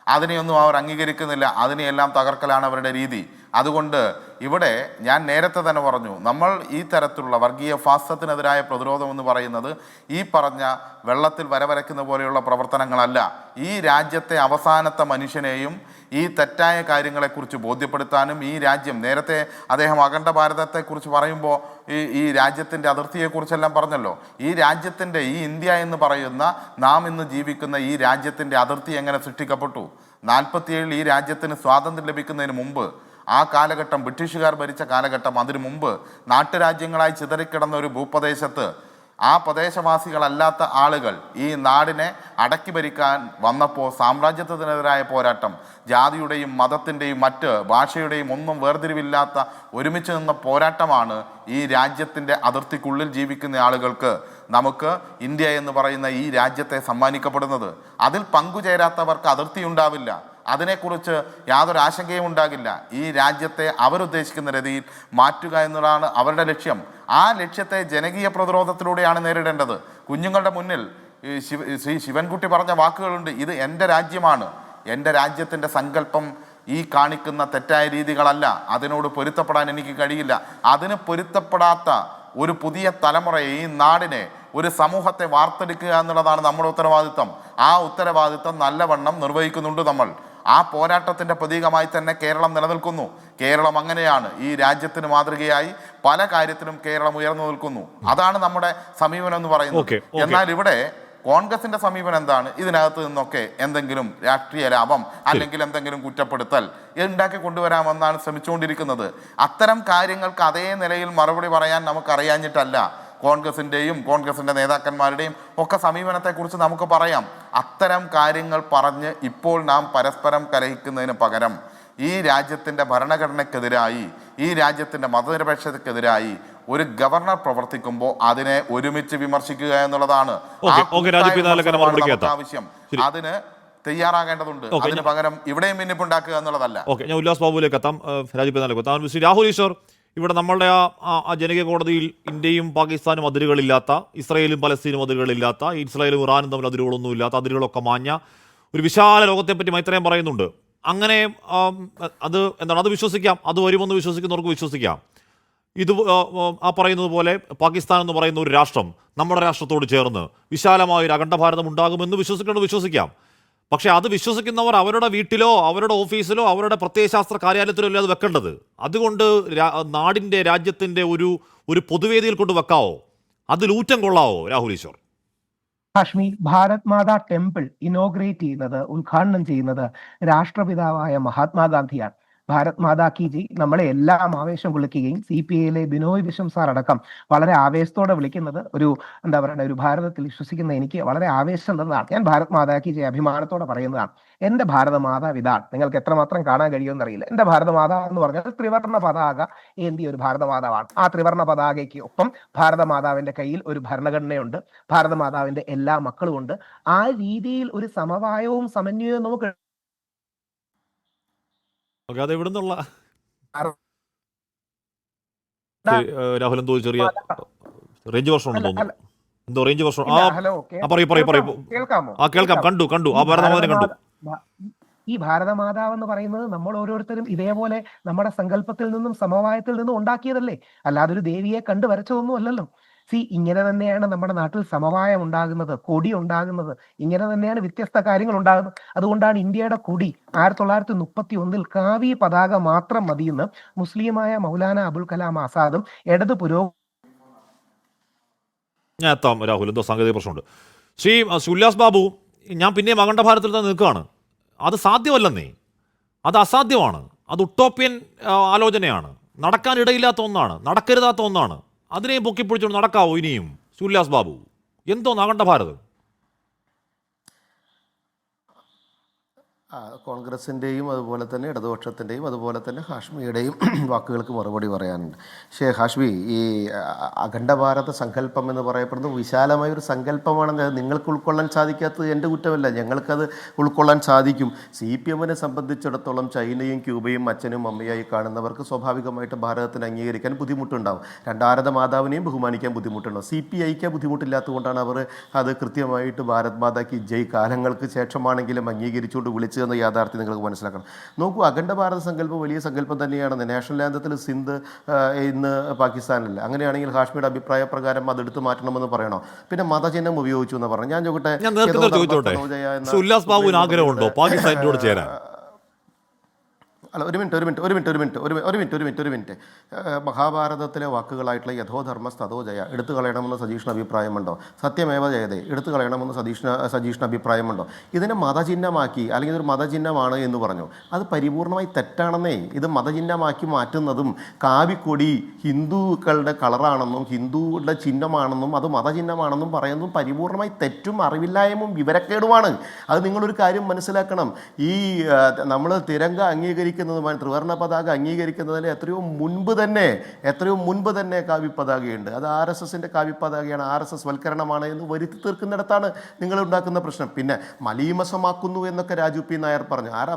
Speaker 3: അതിനെയൊന്നും അവർ അംഗീകരിക്കുന്നില്ല. അതിനെയെല്ലാം തകർക്കലാണ് അവരുടെ രീതി. അതുകൊണ്ട് ഇവിടെ ഞാൻ നേരത്തെ തന്നെ പറഞ്ഞു, നമ്മൾ ഈ തരത്തിലുള്ള വർഗീയ ഫാസിസത്തിനെതിരായ പ്രതിരോധം എന്ന് പറയുന്നത് ഈ പറഞ്ഞ വെള്ളത്തിൽ വരവരയ്ക്കുന്ന പോലെയുള്ള പ്രവർത്തനങ്ങളല്ല. ഈ രാജ്യത്തെ അവസാനത്തെ മനുഷ്യനെയും ഈ തെറ്റായ കാര്യങ്ങളെക്കുറിച്ച് ബോധ്യപ്പെടുത്താനും ഈ രാജ്യം, നേരത്തെ അദ്ദേഹം അഖണ്ഡ ഭാരതത്തെക്കുറിച്ച് പറയുമ്പോൾ ഈ രാജ്യത്തിൻ്റെ അതിർത്തിയെക്കുറിച്ചെല്ലാം പറഞ്ഞല്ലോ. ഈ രാജ്യത്തിൻ്റെ, ഈ ഇന്ത്യ എന്ന് പറയുന്ന നാം ഇന്ന് ജീവിക്കുന്ന ഈ രാജ്യത്തിൻ്റെ അതിർത്തി എങ്ങനെ സൃഷ്ടിക്കപ്പെട്ടു? 47 ഈ രാജ്യത്തിന് സ്വാതന്ത്ര്യം ലഭിക്കുന്നതിന് മുമ്പ്, ആ കാലഘട്ടം ബ്രിട്ടീഷുകാർ ഭരിച്ച കാലഘട്ടം, അതിനു മുമ്പ് നാട്ടുരാജ്യങ്ങളായി ചിതറിക്കിടന്ന ഒരു ഭൂപ്രദേശത്ത് ആ പ്രദേശവാസികളല്ലാത്ത ആളുകൾ ഈ നാടിനെ അടക്കി ഭരിക്കാൻ വന്നപ്പോൾ സാമ്രാജ്യത്വത്തിനെതിരായ പോരാട്ടം, ജാതിയുടെയും മതത്തിൻ്റെയും മറ്റ് ഭാഷയുടെയും ഒന്നും വേർതിരിവില്ലാത്ത ഒരുമിച്ച് നിന്ന പോരാട്ടമാണ് ഈ രാജ്യത്തിൻ്റെ അതിർത്തിക്കുള്ളിൽ ജീവിക്കുന്ന ആളുകൾക്ക് നമുക്ക് ഇന്ത്യ എന്ന് പറയുന്ന ഈ രാജ്യത്തെ സമ്മാനിക്കപ്പെടുന്നത്. അതിൽ പങ്കുചേരാത്തവർക്ക് അതിർത്തി ഉണ്ടാവില്ല, അതിനെക്കുറിച്ച് യാതൊരു ആശങ്കയും ഉണ്ടാകില്ല. ഈ രാജ്യത്തെ അവരുദ്ദേശിക്കുന്ന രീതിയിൽ മാറ്റുക എന്നുള്ളതാണ് അവരുടെ ലക്ഷ്യം. ആ ലക്ഷ്യത്തെ ജനകീയ പ്രതിരോധത്തിലൂടെയാണ് നേരിടേണ്ടത്. കുഞ്ഞുങ്ങളുടെ മുന്നിൽ ശ്രീ ശിവൻകുട്ടി പറഞ്ഞ വാക്കുകളുണ്ട്, ഇത് എൻ്റെ രാജ്യമാണ്, എൻ്റെ രാജ്യത്തിൻ്റെ സങ്കല്പം ഈ കാണിക്കുന്ന തെറ്റായ രീതികളല്ല, അതിനോട് പൊരുത്തപ്പെടാൻ എനിക്ക് കഴിയില്ല. അതിന് പൊരുത്തപ്പെടാത്ത ഒരു പുതിയ തലമുറയെ, ഈ നാടിനെ, ഒരു സമൂഹത്തെ വാർത്തെടുക്കുക എന്നുള്ളതാണ് നമ്മുടെ ഉത്തരവാദിത്വം. ആ ഉത്തരവാദിത്വം നല്ലവണ്ണം നിർവഹിക്കുന്നുണ്ട് നമ്മൾ. ആ പോരാട്ടത്തിൻ്റെ പ്രതീകമായി തന്നെ കേരളം നിലനിൽക്കുന്നു. കേരളം അങ്ങനെയാണ്, ഈ രാജ്യത്തിന് മാതൃകയായി പല കാര്യത്തിലും കേരളം ഉയർന്നു നിൽക്കുന്നു. അതാണ് നമ്മുടെ സമീപനം എന്ന് പറയുന്നത്. എന്നാൽ ഇവിടെ കോൺഗ്രസിന്റെ സമീപനം എന്താണ്? ഇതിനകത്ത് നിന്നൊക്കെ എന്തെങ്കിലും രാഷ്ട്രീയ ലാഭം അല്ലെങ്കിൽ എന്തെങ്കിലും കുറ്റപ്പെടുത്തൽ ഉണ്ടാക്കി കൊണ്ടുവരാമെന്നാണ് ശ്രമിച്ചുകൊണ്ടിരിക്കുന്നത്. അത്തരം കാര്യങ്ങൾക്ക് അതേ നിലയിൽ മറുപടി പറയാൻ നമുക്കറിയാഞ്ഞിട്ടല്ല. കോൺഗ്രസിൻ്റെയും കോൺഗ്രസിൻ്റെ നേതാക്കന്മാരുടെയും ഒക്കെ സമീപനത്തെക്കുറിച്ച് നമുക്ക് പറയാം. അത്തരം കാര്യങ്ങൾ പറഞ്ഞ് ഇപ്പോൾ നാം പരസ്പരം കലഹിക്കുന്നതിന് പകരം ഈ രാജ്യത്തിൻ്റെ ഭരണഘടനയ്ക്കെതിരായി, ഈ രാജ്യത്തിൻ്റെ മതനിരപേക്ഷതയ്ക്കെതിരായി ഒരു ഗവർണർ പ്രവർത്തിക്കുമ്പോൾ അതിനെ ഒരുമിച്ച് വിമർശിക്കുക എന്നുള്ളതാണ് ആവശ്യം. അതിന് തയ്യാറാകേണ്ടതുണ്ട്. അതിന് പകരം ഇവിടെയും ഭിന്നിപ്പുണ്ടാക്കുക എന്നുള്ളതല്ല.
Speaker 1: ഞാൻ ഉല്ലാസ് ബാബുവിലേക്ക് എത്താം. രാജീവ് ശ്രീ രാഹുൽ ഈശ്വർ, ഇവിടെ നമ്മളുടെ ആ ജനകീയ കോടതിയിൽ ഇന്ത്യയും പാകിസ്ഥാനും അതിരുകളില്ലാത്ത, ഇസ്രായേലും പലസ്തീനും അതിരുകളില്ലാത്ത, ഇസ്രായേലും ഇറാനും തമ്മിൽ അതിരുകളൊന്നും ഇല്ലാത്ത, അതിരുകളൊക്കെ മാഞ്ഞ ഒരു വിശാല ലോകത്തെപ്പറ്റി മൈത്രേയൻ പറയുന്നുണ്ട്. അങ്ങനെ അത് എന്താണ്, അത് വിശ്വസിക്കാം, അത് വരുമെന്ന് വിശ്വസിക്കുന്നവർക്ക് വിശ്വസിക്കാം. ഇത് ആ പറയുന്നത് പോലെ പാകിസ്ഥാൻ എന്ന് പറയുന്ന ഒരു രാഷ്ട്രം നമ്മുടെ രാഷ്ട്രത്തോട് ചേർന്ന് വിശാലമായ ഒരു അഖണ്ഡ ഭാരതം ഉണ്ടാകുമെന്ന് വിശ്വസിക്കാം. പക്ഷേ അത് വിശ്വസിക്കുന്നവർ അവരുടെ വീട്ടിലോ അവരുടെ ഓഫീസിലോ അവരുടെ പ്രത്യയശാസ്ത്ര കാര്യാലയത്തിലോ അല്ല അത് വെക്കേണ്ടത്. അതുകൊണ്ട് നാടിൻ്റെ രാജ്യത്തിൻ്റെ ഒരു പൊതുവേദിയിൽ കൊണ്ട് വെക്കാവോ? അതിലൂറ്റം കൊള്ളാവോ രാഹുൽ ഈശ്വർ?
Speaker 6: കാശ്മീർ ഭാരത് മാതാ ടെമ്പിൾ ഇനോഗ്രേറ്റ് ചെയ്യുന്നത്, ഉദ്ഘാടനം ചെയ്യുന്നത് രാഷ്ട്രപിതാവായ മഹാത്മാഗാന്ധിയാണ്. ഭാരത് മാതാ കി ജി നമ്മളെ എല്ലാം ആവേശം കൊള്ളിക്കുകയും CPIയിലെ ബിനോയ് വിശ്വം സാർ അടക്കം വളരെ ആവേശത്തോടെ വിളിക്കുന്നത് എന്താ പറയുക, ഒരു ഭാരതത്തിൽ വിശ്വസിക്കുന്ന എനിക്ക് വളരെ ആവേശം തന്നതാണ്. ഞാൻ ഭാരത് മാതാ കി ജി അഭിമാനത്തോടെ പറയുന്നതാണ്. എന്റെ ഭാരത മാതാവ് ഇതാണ്. നിങ്ങൾക്ക് എത്രമാത്രം കാണാൻ കഴിയുമെന്ന് അറിയില്ല. എന്റെ ഭാരത മാതാവ് എന്ന് പറഞ്ഞാൽ ത്രിവർണ്ണ പതാക ഏന്തിയ ഒരു ഭാരത മാതാവാണ്. ആ ത്രിവർണ്ണ പതാകയ്ക്ക് ഒപ്പം ഭാരത മാതാവിന്റെ കയ്യിൽ ഒരു ഭരണഘടനയുണ്ട്, ഭാരത മാതാവിന്റെ എല്ലാ മക്കളുമുണ്ട്. ആ രീതിയിൽ ഒരു സമവായവും സമന്വയവും നമുക്ക്
Speaker 1: അത് എവിടെ നിന്നുള്ള രാഹുൽ എന്തോ ചെറിയ റേഞ്ച് വർഷമാണെന്ന് തോന്നുന്നു. എന്തോ റേഞ്ച് വർഷം.
Speaker 6: ഹലോ,
Speaker 1: പറയൂ.
Speaker 6: കേൾക്കാമോ?
Speaker 1: കേൾക്കാം. കണ്ടു ആ ഭാരതമാതാവിനെ കണ്ടു.
Speaker 6: ഈ ഭാരതമാതാവ് എന്ന് പറയുന്നത് നമ്മൾ ഓരോരുത്തരും ഇതേപോലെ നമ്മുടെ സങ്കല്പത്തിൽ നിന്നും സമവായത്തിൽ നിന്നും ഉണ്ടാക്കിയതല്ലേ, അല്ലാതെ ഒരു ദേവിയെ കണ്ടു വരച്ചതൊന്നും അല്ലല്ലോ. ഇങ്ങനെ തന്നെയാണ് നമ്മുടെ നാട്ടിൽ സമവായം ഉണ്ടാകുന്നത്, കൊടി ഉണ്ടാകുന്നത്, ഇങ്ങനെ തന്നെയാണ് വ്യത്യസ്ത കാര്യങ്ങൾ ഉണ്ടാകുന്നത്. അതുകൊണ്ടാണ് ഇന്ത്യയുടെ കൊടി 1931 കാവി പതാക മാത്രം മതിയെന്ന് മുസ്ലിമായ മൗലാന അബുൽ കലാം ആസാദും ഇടത്
Speaker 1: ഞാൻ എത്താം രാഹുൽ, എന്തോ സാങ്കേതിക പ്രശ്നമുണ്ട്. ശ്രീ ഉല്ലാസ് ബാബു, ഞാൻ പിന്നെയും അഖണ്ഡ ഭാരതത്തിൽ തന്നെ നിൽക്കുകയാണ്. അത് സാധ്യമല്ലെന്നേ, അത് അസാധ്യമാണ്, അത് ഉട്ടോപ്യൻ ആലോചനയാണ്, നടക്കാനിടയില്ലാത്ത ഒന്നാണ്, നടക്കരുതാത്ത ഒന്നാണ്. അതിനെയും പൊക്കിപ്പിടിച്ചുകൊണ്ട് നടക്കാവോ ഇനിയും? ഉല്ലാസ് ബാബു, എന്തോ അഖണ്ഡ ഭാരതം?
Speaker 4: കോൺഗ്രസിൻ്റെയും അതുപോലെ തന്നെ ഇടതുപക്ഷത്തിൻ്റെയും അതുപോലെ തന്നെ ഹാഷ്മിയുടെയും വാക്കുകൾക്ക് മറുപടി പറയാനുണ്ട്. പക്ഷേ ഹാഷ്മി, ഈ അഖണ്ഡ ഭാരത സങ്കല്പം എന്ന് പറയപ്പെടുന്നത് വിശാലമായൊരു സങ്കല്പമാണെന്ന് നിങ്ങൾക്ക് ഉൾക്കൊള്ളാൻ സാധിക്കാത്തത് എൻ്റെ കുറ്റമല്ല, ഞങ്ങൾക്കത് ഉൾക്കൊള്ളാൻ സാധിക്കും. CPMനെ സംബന്ധിച്ചിടത്തോളം ചൈനയും ക്യൂബയും അച്ഛനും അമ്മയായി കാണുന്നവർക്ക് സ്വാഭാവികമായിട്ട് ഭാരതത്തിന് അംഗീകരിക്കാൻ ബുദ്ധിമുട്ടുണ്ടാവും. രണ്ടാരത മാതാവിനെയും ബഹുമാനിക്കാൻ ബുദ്ധിമുട്ടുണ്ടാവും. CPIക്ക് ബുദ്ധിമുട്ടില്ലാത്തതുകൊണ്ടാണ് അവർ അത് കൃത്യമായിട്ട് ഭാരത് മാതാക്ക് ജയ് കാലങ്ങൾക്ക് ശേഷമാണെങ്കിലും അംഗീകരിച്ചുകൊണ്ട് വിളിച്ചതെന്ന യാഥാർത്ഥ്യം നിങ്ങൾക്ക് മനസ്സിലാക്കണം. നോക്കൂ, അഖണ്ഡ ഭാരത സങ്കല്പം വലിയ സങ്കല്പം തന്നെയാണെന്ന്. നാഷണൽ ആന്തത്തിൽ സിന്ധ് ഇന്ന് പാകിസ്ഥാനിലല്ല. അങ്ങനെയാണെങ്കിൽ ഹാഷ്മിയുടെ അഭിപ്രായ പ്രകാരം അതെടുത്ത് മാറ്റണമെന്ന് പറയണോ? പിന്നെ മതചിഹ്നം ഉപയോഗിച്ചു എന്ന് പറഞ്ഞു. ഞാൻ
Speaker 1: ചോദിച്ചോട്ടെ, ഉല്ലാസ് ബാബുവിന് ആഗ്രഹമുണ്ടോ പാകിസ്ഥാനോട് ചേരാൻ?
Speaker 4: അല്ല, ഒരു മിനിറ്റ്. മഹാഭാരതത്തിലെ വാക്കുകളായിട്ടുള്ള യഥോധർമ്മ സ്തതോ ജയ എടുത്തു കളയണമെന്ന് സജീഷിന് അഭിപ്രായമുണ്ടോ? സത്യമേവ ജയതേ എടുത്തു കളയണമെന്ന് സജീഷിന് അഭിപ്രായമുണ്ടോ? ഇതിനെ മതചിഹ്നമാക്കി, അല്ലെങ്കിൽ ഒരു മതചിഹ്നമാണ് എന്ന് പറഞ്ഞു. അത് പരിപൂർണമായി തെറ്റാണെന്നേ. ഇത് മതചിഹ്നമാക്കി മാറ്റുന്നതും കാവിക്കൊടി ഹിന്ദുക്കളുടെ കളറാണെന്നും ഹിന്ദുയുടെ ചിഹ്നമാണെന്നും അത് മതചിഹ്നമാണെന്നും പറയുന്നതും പരിപൂർണമായി തെറ്റും അറിവില്ലായ്മയും വിവരക്കേടുമാണ്. അത് നിങ്ങളൊരു കാര്യം മനസ്സിലാക്കണം. ഈ നമ്മൾ തിരങ്ക അംഗീകരിക്കുന്നതുമായി ത്രിവർണ്ണ പതാക അംഗീകരിക്കുന്നതിന് എത്രയോ മുൻപ് തന്നെ കാവ്യപതാകയുണ്ട്. അത് RSSന്റെ കാവ്യപതാകയാണ്, RSS വൽക്കരണമാണ് എന്ന് വരുത്തി തീർക്കുന്നിടത്താണ് നിങ്ങൾ ഉണ്ടാക്കുന്ന പ്രശ്നം. പിന്നെ മലീമസമാക്കുന്നു എന്നൊക്കെ രാജു P. നായർ പറഞ്ഞു. ആരാ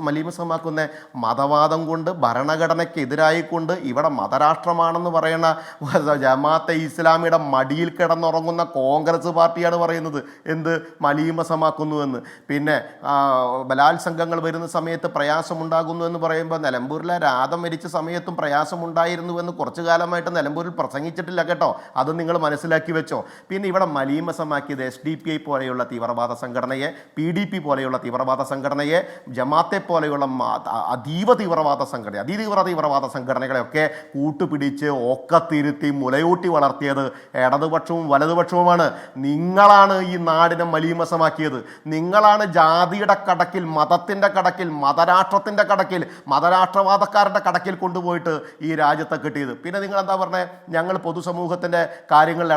Speaker 4: മലീമസമാക്കുന്ന? മതവാദം കൊണ്ട്, ഭരണഘടനയ്ക്ക് എതിരായിക്കൊണ്ട് ഇവിടെ മതരാഷ്ട്രമാണെന്ന് പറയുന്ന ജമാഅത്തെ ഇസ്ലാമിയുടെ മടിയിൽ കിടന്നുറങ്ങുന്ന കോൺഗ്രസ് പാർട്ടിയാണ് പറയുന്നത് എന്ത് മലീമസമാക്കുന്നു എന്ന്. പിന്നെ ബലാത്സംഗങ്ങൾ വരുന്ന സമയത്ത് പ്രയാസമുണ്ടാകുന്നു എന്ന് പറയുമ്പോൾ നിലമ്പൂരിലെ രാധ മരിച്ച സമയത്തും പ്രയാസമുണ്ടായിരുന്നുവെന്ന് കുറച്ചു കാലമായിട്ട് നിലമ്പൂരിൽ പ്രസംഗിച്ചിട്ടില്ല കേട്ടോ. അത് നിങ്ങൾ മനസ്സിലാക്കി വെച്ചോ. പിന്നെ ഇവിടെ മലീമസമാക്കിയത് SDPI പോലെയുള്ള തീവ്രവാദ സംഘടനയെ, PDP പോലെയുള്ള തീവ്രവാദ സംഘടനയെ, ജമാഅത്തെ പോലെയുള്ള അതീവ തീവ്രവാദ സംഘടനകളെയൊക്കെ കൂട്ടുപിടിച്ച് ഒക്കത്തിരുത്തി മുലയൂട്ടി വളർത്തിയത് ഇടതുപക്ഷവും വലതുപക്ഷവുമാണ്. നിങ്ങളാണ് ഈ നാടിനെ മലീമസമാക്കിയത്. നിങ്ങളാണ് ജാതിയുടെ കടക്കിൽ, മതത്തിൻ്റെ കടക്കിൽ, മതരാഷ്ട്രത്തിൻ്റെ കടക്കിൽ, മതരാഷ്ട്രവാദക്കാരുടെ കടക്കിൽ കൊണ്ടുപോയിട്ട് ഈ രാജ്യത്തെ കിട്ടിയത്. പിന്നെ നിങ്ങൾ എന്താ പറഞ്ഞത്? ഞങ്ങൾ പൊതുസമൂഹത്തിൻ്റെ കാര്യങ്ങളിൽ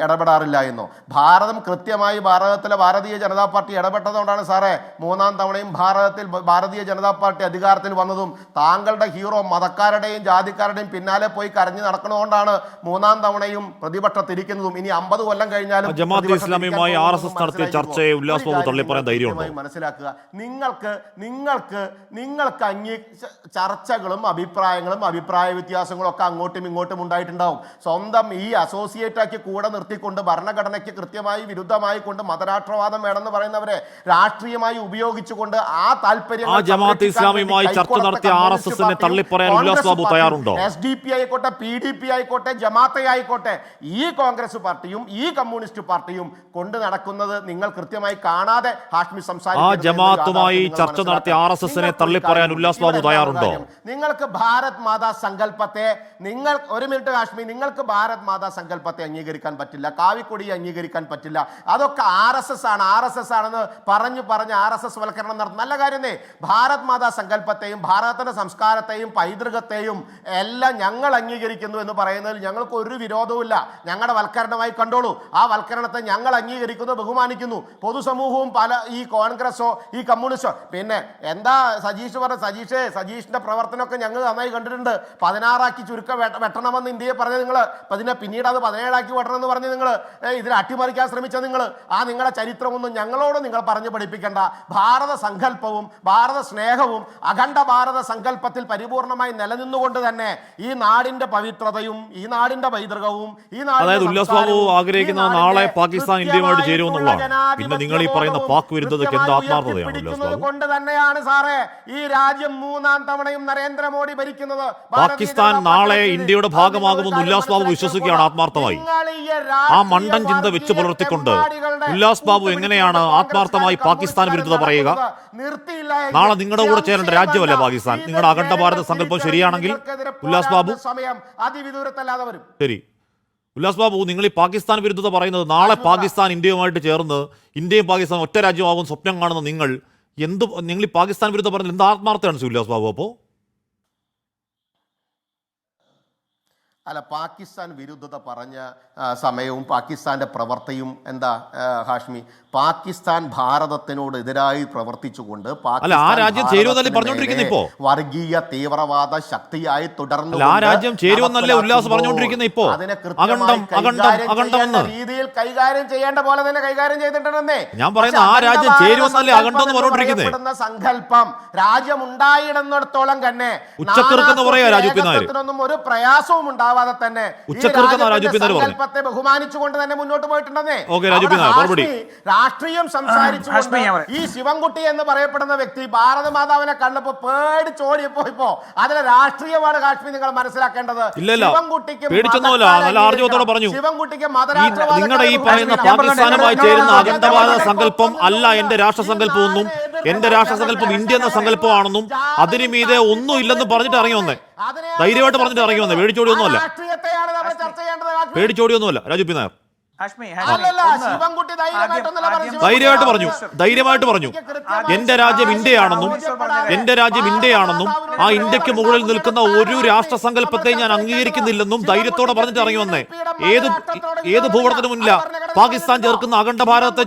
Speaker 4: ഇടപെടാറില്ല എന്നോ? ഭാരതം കൃത്യമായി ഭാരതത്തിലെ ഭാരതീയ ജനതാ പാർട്ടി ഇടപെട്ടതുകൊണ്ടാണ് സാറേ 3-ാം തവണയും ഭാരതത്തിൽ ഭാരതീയ ജനതാ പാർട്ടി അധികാരത്തിൽ വന്നതും. താങ്കളുടെ ഹീറോ മതക്കാരുടെയും ജാതിക്കാരുടെയും പിന്നാലെ പോയി കരഞ്ഞു നടക്കുന്നതുകൊണ്ടാണ് 3-ാം തവണയും പ്രതിപക്ഷത്തിരിക്കുന്നതും. ഇനി 50 കൊല്ലം കഴിഞ്ഞാലും
Speaker 1: ജമാഅത്തെ ഇസ്ലാമിയുമായി RSS നടത്തിയ ചർച്ചയെ ഉല്ലാസ് ബാബു തള്ളിപ്പറയാൻ ധൈര്യമുണ്ടോ?
Speaker 4: മനസ്സിലാക്കുക. നിങ്ങൾക്ക് ചർച്ചകളും അഭിപ്രായ വ്യത്യാസങ്ങളും ഒക്കെ അങ്ങോട്ടും ഇങ്ങോട്ടും ഉണ്ടായിട്ടുണ്ടാവും. സ്വന്തം ഈ അസോസിയേറ്റ് ആക്കി കൂടെ നിർത്തിക്കൊണ്ട് ഭരണഘടനയ്ക്ക് കൃത്യമായി വിരുദ്ധമായി കൊണ്ട് മതരാഷ്ട്രവാദം വേണമെന്ന് പറയുന്നവരെ രാഷ്ട്രീയമായി ഉപയോഗിച്ചുകൊണ്ട് ആ താല്പര്യം
Speaker 1: ജമാഅത്തെ ഇസ്ലാമിയുമായി ചർച്ച നടത്തിയ RSSനെ തള്ളിപ്പറയാൻ ഉല്ലാസ് ബാബു തയ്യാറുണ്ടോ?
Speaker 4: SDP ആയിക്കോട്ടെ, PDP ആയിക്കോട്ടെ, ജമാഅത്തെ ആയിക്കോട്ടെ, ഈ കോൺഗ്രസ് പാർട്ടിയും ഈ കമ്മ്യൂണിസ്റ്റ് പാർട്ടിയും കൊണ്ട് നടക്കുന്നത് നിങ്ങൾ കൃത്യമായി കാണാതെ ഹാഷ്മി സംസാരിക്കുന്നത്.
Speaker 1: ജമാഅത്തുമായി ചർച്ച നടത്തിയ RSSനെ തള്ളിപ്പറയാൻ ഉല്ലാസ് ബാബു തയ്യാറുണ്ടോ?
Speaker 4: നിങ്ങൾക്ക് ഭാരത് മാതാ സങ്കല്പത്തെ ഒരു മിനിറ്റ് ഹാഷ്മി, നിങ്ങൾക്ക് ഭാരത് മാതാ സങ്കല്പത്തെ അംഗീകരിക്കാൻ പറ്റില്ല, കാവിക്കൊടിയെ അംഗീകരിക്കാൻ പറ്റില്ല. അതൊക്കെ RSS ആണെന്ന് പറഞ്ഞ് RSS വൽക്കരണം നടത്തുന്ന നല്ല കാര്യമേ. ഭാരത് മാതാ സങ്കല്പത്തെയും ഭാരതത്തിന്റെ സംസ്കാരത്തെയും പൈതൃകത്തെയും എല്ലാം ഞങ്ങൾ അംഗീകരിക്കുന്നു എന്ന് പറയുന്നതിൽ ഞങ്ങൾക്ക് ഒരു വിരോധവുമില്ല. ഞങ്ങളുടെ വൽക്കരണമായി കണ്ടോളൂ. ആ വൽക്കരണത്തെ ഞങ്ങൾ അംഗീകരിക്കുന്നു, ബഹുമാനിക്കുന്നു. പൊതുസമൂഹവും ഈ കോൺഗ്രസോ ഈ കമ്മ്യൂണിസ്റ്റോ പിന്നെ എന്താ സജീഷ് പറഞ്ഞ സജീഷിന്റെ പ്രവർത്തനമൊക്കെ ഞങ്ങൾ നന്നായി കണ്ടിട്ടുണ്ട്. 16 ചുരുക്കം വെട്ടണമെന്ന് ഇന്ത്യയെ പറഞ്ഞ നിങ്ങൾ, പിന്നീട് അത് 17 വെട്ടണമെന്ന് പറഞ്ഞ് നിങ്ങൾ ഇതിൽ അട്ടിമറിക്കാൻ ശ്രമിച്ച നിങ്ങളുടെ ചരിത്രമൊന്നും ഞങ്ങളോട് നിങ്ങൾ പറഞ്ഞു പഠിപ്പിക്കേണ്ട. ഭാരത സങ്കല്പവും ഭാരത സ്നേഹവും അഖണ്ഡ ഭാരത സങ്കല്പത്തിൽ പരിപൂർണമായി നിലനിന്നുകൊണ്ട് തന്നെ ഈ നാടിന്റെ പവിത്രതയും ഈ നാടിന്റെ പൈതൃകവും
Speaker 1: അതായത് ഉല്ലാസ് ബാബു ആഗ്രഹിക്കുന്നത് നാളെ പാകിസ്ഥാൻ ഇന്ത്യയുമായിട്ട് ചേരുമെന്നുള്ളതാണ്. പിന്നെ നിങ്ങൾ ഈ പറയുന്ന പാക് വിരുദ്ധതയ്ക്ക് എന്ത് ആത്മാർത്ഥതയാണ് ഉല്ലാസ് ബാബു?
Speaker 4: കൊണ്ട് തന്നെയാണ് സാറേ ഈ രാജ്യം 3-ാം തവണയും നരേന്ദ്രമോദി ഭരിക്കുന്നത്.
Speaker 1: പാകിസ്ഥാൻ നാളെ ഇന്ത്യയുടെ ഭാഗമാകുമെന്ന് ഉല്ലാസ് ബാബു വിശ്വസിക്കുകയാണ് ആത്മാർത്ഥമായി. ആ മണ്ടൻ ചിന്ത വെച്ച് പുലർത്തിക്കൊണ്ട് ഉല്ലാസ് ബാബു എങ്ങനെയാണ് ആത്മാർത്ഥമായി പാകിസ്ഥാൻ വിരുദ്ധത പറയുക? നാളെ നിങ്ങളുടെ കൂടെ ചേരേണ്ട രാജ്യമല്ലേ പാകിസ്ഥാൻ? നിങ്ങളുടെ അഖണ്ഡ ഭാരത സങ്കല്പം ശരിയാണെങ്കിൽ ഉല്ലാസ് ബാബു ശരി. ഉല്ലാസ് ബാബു, നിങ്ങൾ ഈ പാകിസ്ഥാൻ വിരുദ്ധത പറയുന്നത് നാളെ പാകിസ്ഥാൻ ഇന്ത്യയുമായിട്ട് ചേർന്ന് ഇന്ത്യയും പാകിസ്ഥാൻ ഒറ്റ രാജ്യമാകും സ്വപ്നം കാണുന്ന നിങ്ങൾ ഈ പാകിസ്ഥാൻ വിരുദ്ധത പറഞ്ഞാൽ എന്ത് ആത്മാർത്ഥമാണ് ഉല്ലാസ് ബാബു? അപ്പോൾ
Speaker 4: അല്ല, പാകിസ്ഥാൻ വിരുദ്ധത പറഞ്ഞ സമയവും പാകിസ്ഥാന്റെ പ്രവർത്തിയും എന്താ ഹാഷ്മി? പാകിസ്ഥാൻ ഭാരതത്തിനോട് എതിരായി പ്രവർത്തിച്ചുകൊണ്ട് വർഗീയ തീവ്രവാദ ശക്തിയായി തുടർന്നു രീതിയിൽ കൈകാര്യം ചെയ്യേണ്ട പോലെ തന്നെ കൈകാര്യം ചെയ്തിട്ടുണ്ടെന്നേ
Speaker 1: ഞാൻ പറയുന്ന
Speaker 4: സങ്കല്പം രാജ്യമുണ്ടായിടന്നിടത്തോളം തന്നെ ഒരു പ്രയാസവും ഉണ്ടാവാതെ തന്നെ സങ്കല്പത്തെ ബഹുമാനിച്ചുകൊണ്ട് തന്നെ മുന്നോട്ട് പോയിട്ടുണ്ടെന്നേ. രാഷ്ട്രീയം സംസാരിച്ചുകൊണ്ട് ഈ ശിവൻകുട്ടി എന്ന് പറയപ്പെടുന്ന വ്യക്തി ഭാരത മാതാവിനെ കണ്ടപ്പോ പേടിച്ചോടിയപ്പോ ഇപ്പോ അതിലെ രാഷ്ട്രീയമാണ് കാശ്മീർ നിങ്ങൾ മനസ്സിലാക്കേണ്ടത്. ശിവൻകുട്ടിക്ക്
Speaker 1: നിങ്ങളുടെ ഈ പറയുന്ന പാകിസ്ഥാനുമായി ചേരുന്ന അഖണ്ഡഭാരത സങ്കല്പം അല്ല എന്റെ രാഷ്ട്രസങ്കല്പമൊന്നും, എന്റെ രാഷ്ട്രസങ്കല്പം ഇന്ത്യ എന്ന സങ്കല്പമാണെന്നും അതിനു മീതെ ഒന്നും ഇല്ലെന്ന് പറഞ്ഞിട്ട് ഇറങ്ങി വന്നേ. ധൈര്യമായിട്ട് പറഞ്ഞിട്ട് ഇറങ്ങി വന്നേ. പേടിച്ചോടിയൊന്നുമല്ല രാജു പി നായർ. ധൈര്യമായിട്ട് പറഞ്ഞു എന്റെ രാജ്യം ഇന്ത്യയാണെന്നും ആ ഇന്ത്യക്ക് മുകളിൽ നിൽക്കുന്ന ഒരു രാഷ്ട്രസങ്കല്പത്തെ ഞാൻ അംഗീകരിക്കുന്നില്ലെന്നും ധൈര്യത്തോടെ പറഞ്ഞിട്ട് ഇറങ്ങി വന്നേ. ഏത് ഭൂപടത്തിന് മുന്നില്ല പാകിസ്ഥാൻ ചേർക്കുന്ന അഖണ്ഡ ഭാരതത്തെ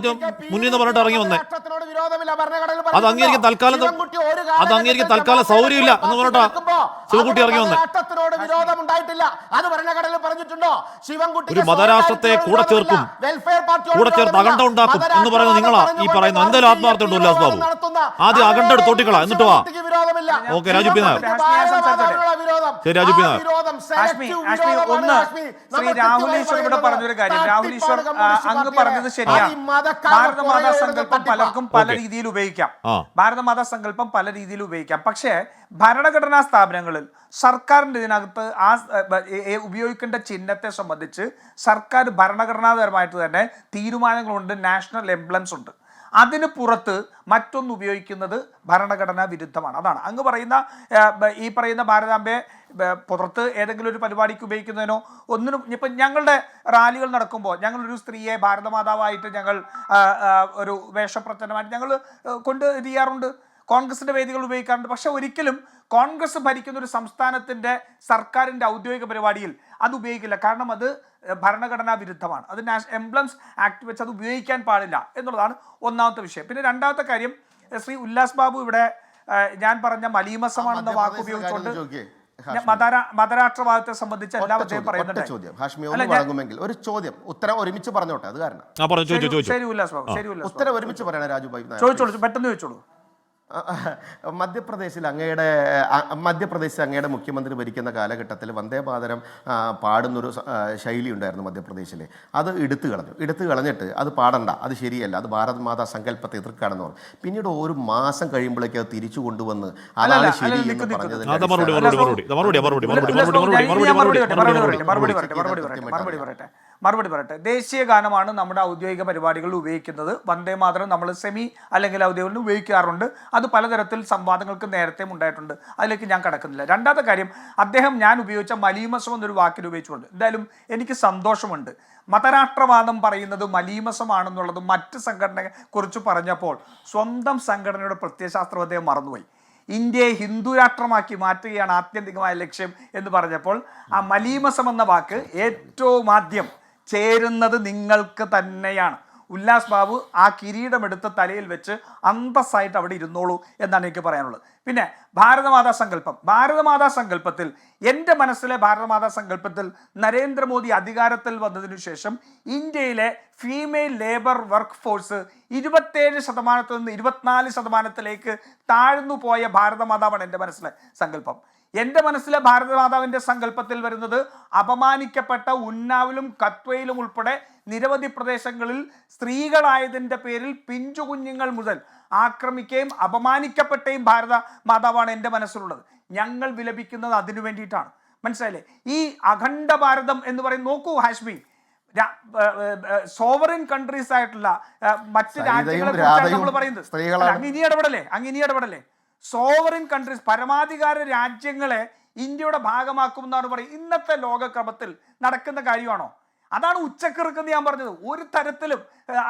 Speaker 1: മുന്നിൽ നിന്ന് പറഞ്ഞിട്ട് ഇറങ്ങി വന്നേ. അത് അംഗീകരിക്കാൻ തൽക്കാലം സൗകര്യമില്ല എന്ന് പറഞ്ഞിട്ടാ ശിവൻകുട്ടി ഇറങ്ങി വന്നേ. ഒരു മതരാഷ്ട്രത്തെ കൂടെ ചേർത്ത് അഖണ്ഡ ഉണ്ടാക്കും എന്ന് പറയുന്നത് നിങ്ങളാ ഈ പറയുന്നത്. എന്തായാലും ആത്മാർത്ഥ ഉണ്ട് ഉല്ലാസ് ബാബു. ആദ്യം അഖണ്ഡ എടുത്തോട്ടിക്കളാ, എന്നിട്ട് വാ. Okay Raju P Nair. ശരി രാജു പി നായർ.
Speaker 5: ശ്രീ രാഹുൽ ഈശ്വർ ഇവിടെ പറഞ്ഞൊരു കാര്യം, രാഹുൽ ഈശ്വർ അങ്ങ് പറഞ്ഞത് ശരിയാണ്. ഭാരതമാതാ സങ്കല്പം പലർക്കും പല രീതിയിൽ ഉപയോഗിക്കാം. ഭാരതമാതാ സങ്കല്പം പല രീതിയിൽ ഉപയോഗിക്കാം. പക്ഷേ ഭരണഘടനാ സ്ഥാപനങ്ങളിൽ സർക്കാരിൻ്റെ ഇതിനകത്ത് ആ ഉപയോഗിക്കേണ്ട ചിഹ്നത്തെ സംബന്ധിച്ച് സർക്കാർ ഭരണഘടനാപരമായിട്ട് തന്നെ തീരുമാനങ്ങളുണ്ട്, നാഷണൽ എംബ്ലംസ് ഉണ്ട്. അതിന് പുറത്ത് മറ്റൊന്ന് ഉപയോഗിക്കുന്നത് ഭരണഘടനാ വിരുദ്ധമാണ്. അതാണ് അങ്ങ് പറയുന്ന ഈ പറയുന്ന ഭാരതാംബയെ പുറത്ത് ഏതെങ്കിലും ഒരു പരിപാടിക്ക് ഉപയോഗിക്കുന്നതിനോ ഒന്നിനും. ഇപ്പം ഞങ്ങളുടെ റാലികൾ നടക്കുമ്പോൾ ഞങ്ങളൊരു സ്ത്രീയെ ഭാരതമാതാവായിട്ട് ഞങ്ങൾ ഒരു വേഷപ്രച്ഛന്നമായിട്ട് ഞങ്ങൾ കൊണ്ട് ചെയ്യാറുണ്ട്. കോൺഗ്രസിൻ്റെ വേദികൾ ഉപയോഗിക്കാറുണ്ട്. പക്ഷെ ഒരിക്കലും കോൺഗ്രസ് ഭരിക്കുന്ന ഒരു സംസ്ഥാനത്തിൻ്റെ സർക്കാരിൻ്റെ ഔദ്യോഗിക പരിപാടിയിൽ അത് ഉപയോഗിക്കില്ല. കാരണം അത് ഭരണഘടനാ വിരുദ്ധമാണ്. അത് എംബ്ലംസ് ആക്ട് വെച്ച് അത് ഉപയോഗിക്കാൻ പാടില്ല എന്നുള്ളതാണ് ഒന്നാമത്തെ വിഷയം. പിന്നെ രണ്ടാമത്തെ കാര്യം, ശ്രീ ഉല്ലാസ് ബാബു ഇവിടെ ഞാൻ പറഞ്ഞ മലീമസമാണെന്ന വാക്ക് ഉപയോഗിച്ചുകൊണ്ട് മതരാഷ്ട്രവാദത്തെ സംബന്ധിച്ച് എല്ലാം അദ്ദേഹം പറയുന്നുണ്ട്.
Speaker 4: ഒരു ചോദ്യം ഉത്തരം ഒരുമിച്ച് പറഞ്ഞോട്ടെ. അത് കാരണം
Speaker 5: ശരി ഉല്ലാസ് ബാബു, ശരി ഉല്ലാസ്
Speaker 4: ഉത്തരം ഒരുമിച്ച് പറയണേ രാജുഭായി.
Speaker 5: ചോദിച്ചോളൂ, പെട്ടെന്ന് ചോദിച്ചോളൂ.
Speaker 4: മധ്യപ്രദേശിൽ അങ്ങയുടെ മുഖ്യമന്ത്രി ഭരിക്കുന്ന കാലഘട്ടത്തിൽ വന്ദേ മാതരം പാടുന്നൊരു ശൈലി ഉണ്ടായിരുന്നു മധ്യപ്രദേശിൽ. അത് എടുത്തു കളഞ്ഞിട്ട് അത് പാടണ്ട, അത് ശരിയല്ല, അത് ഭാരത് മാതാ സങ്കല്പത്തെ എതിർക്കാണെന്ന് പറഞ്ഞു. പിന്നീട് ഒരു മാസം കഴിയുമ്പോഴേക്ക് അത് തിരിച്ചു കൊണ്ടുവന്ന് അതാണ് ശരി എന്ന് പറഞ്ഞതിന്
Speaker 5: മറുപടി പറയട്ടെ. ദേശീയ ഗാനമാണ് നമ്മുടെ ഔദ്യോഗിക പരിപാടികളിൽ ഉപയോഗിക്കുന്നത്. വന്ദേ മാതരം നമ്മൾ സെമി അല്ലെങ്കിൽ ഔദ്യോഗികളിൽ ഉപയോഗിക്കാറുണ്ട്. അത് പലതരത്തിൽ സംവാദങ്ങൾക്ക് നേരത്തെ ഉണ്ടായിട്ടുണ്ട്. അതിലേക്ക് ഞാൻ കടക്കുന്നില്ല. രണ്ടാമത്തെ കാര്യം, അദ്ദേഹം ഞാൻ ഉപയോഗിച്ച മലീമസം എന്നൊരു വാക്കിൽ ഉപയോഗിച്ചുകൊണ്ട് എന്തായാലും എനിക്ക് സന്തോഷമുണ്ട്. മതരാഷ്ട്രവാദം പറയുന്നത് മലീമസമാണെന്നുള്ളത് മറ്റ് സംഘടനയെ കുറിച്ച് പറഞ്ഞപ്പോൾ സ്വന്തം സംഘടനയുടെ പ്രത്യയശാസ്ത്രം അദ്ദേഹം മറന്നുപോയി. ഇന്ത്യയെ ഹിന്ദു രാഷ്ട്രമാക്കി മാറ്റുകയാണ് ആത്യന്തികമായ ലക്ഷ്യം എന്ന് പറഞ്ഞപ്പോൾ ആ മലീമസം എന്ന വാക്ക് ഏറ്റവും ആദ്യം ചേരുന്നത് നിങ്ങൾക്ക് തന്നെയാണ്. ഉല്ലാസ് ബാബു ആ കിരീടമെടുത്ത് തലയിൽ വെച്ച് അന്തസ്സായിട്ട് അവിടെ ഇരുന്നോളൂ എന്നാണ് എനിക്ക് പറയാനുള്ളത്. പിന്നെ ഭാരതമാതാ സങ്കല്പത്തിൽ എൻ്റെ മനസ്സിലെ ഭാരതമാതാ സങ്കല്പത്തിൽ നരേന്ദ്രമോദി അധികാരത്തിൽ വന്നതിനു ശേഷം ഇന്ത്യയിലെ ഫീമെയിൽ ലേബർ വർക്ക് ഫോഴ്സ് 27% നിന്ന് 24% താഴ്ന്നു പോയ ഭാരതമാതാവാണ് എൻ്റെ മനസ്സിലെ സങ്കല്പം. എൻ്റെ മനസ്സിലെ ഭാരതമാതാവിൻ്റെ സങ്കല്പത്തിൽ വരുന്നത് അപമാനിക്കപ്പെട്ട ഉന്നാവിലും കത്വയിലും ഉൾപ്പെടെ നിരവധി പ്രദേശങ്ങളിൽ സ്ത്രീകളായതിൻ്റെ പേരിൽ പിഞ്ചു കുഞ്ഞുങ്ങൾ മുതൽ ആക്രമിക്കുകയും അപമാനിക്കപ്പെട്ടയും ഭാരത മാതാവാണ് എൻ്റെ മനസ്സിലുള്ളത്. ഞങ്ങൾ വിലപിക്കുന്നത് അതിനു വേണ്ടിയിട്ടാണ്. മനസ്സിലായില്ലേ? ഈ അഖണ്ഡ ഭാരതം എന്ന് പറയും. നോക്കൂ ഹാഷ്മി, സോവറിൻ കൺട്രീസ് ആയിട്ടുള്ള മറ്റ് രാജ്യങ്ങളെ കുറിച്ചാണ് നമ്മൾ പറയുന്നത്. അങ്ങ് ഇനി ഇടപെടലേ. സോവറിൻ കൺട്രീസ്, പരമാധികാര രാജ്യങ്ങളെ ഇന്ത്യയുടെ ഭാഗമാക്കുമെന്നാണ് പറയും. ഇന്നത്തെ ലോകക്രമത്തിൽ നടക്കുന്ന കാര്യമാണോ? അതാണ് ഉച്ചക്കിറുക്കെന്ന് ഞാൻ പറഞ്ഞത്. ഒരു തരത്തിലും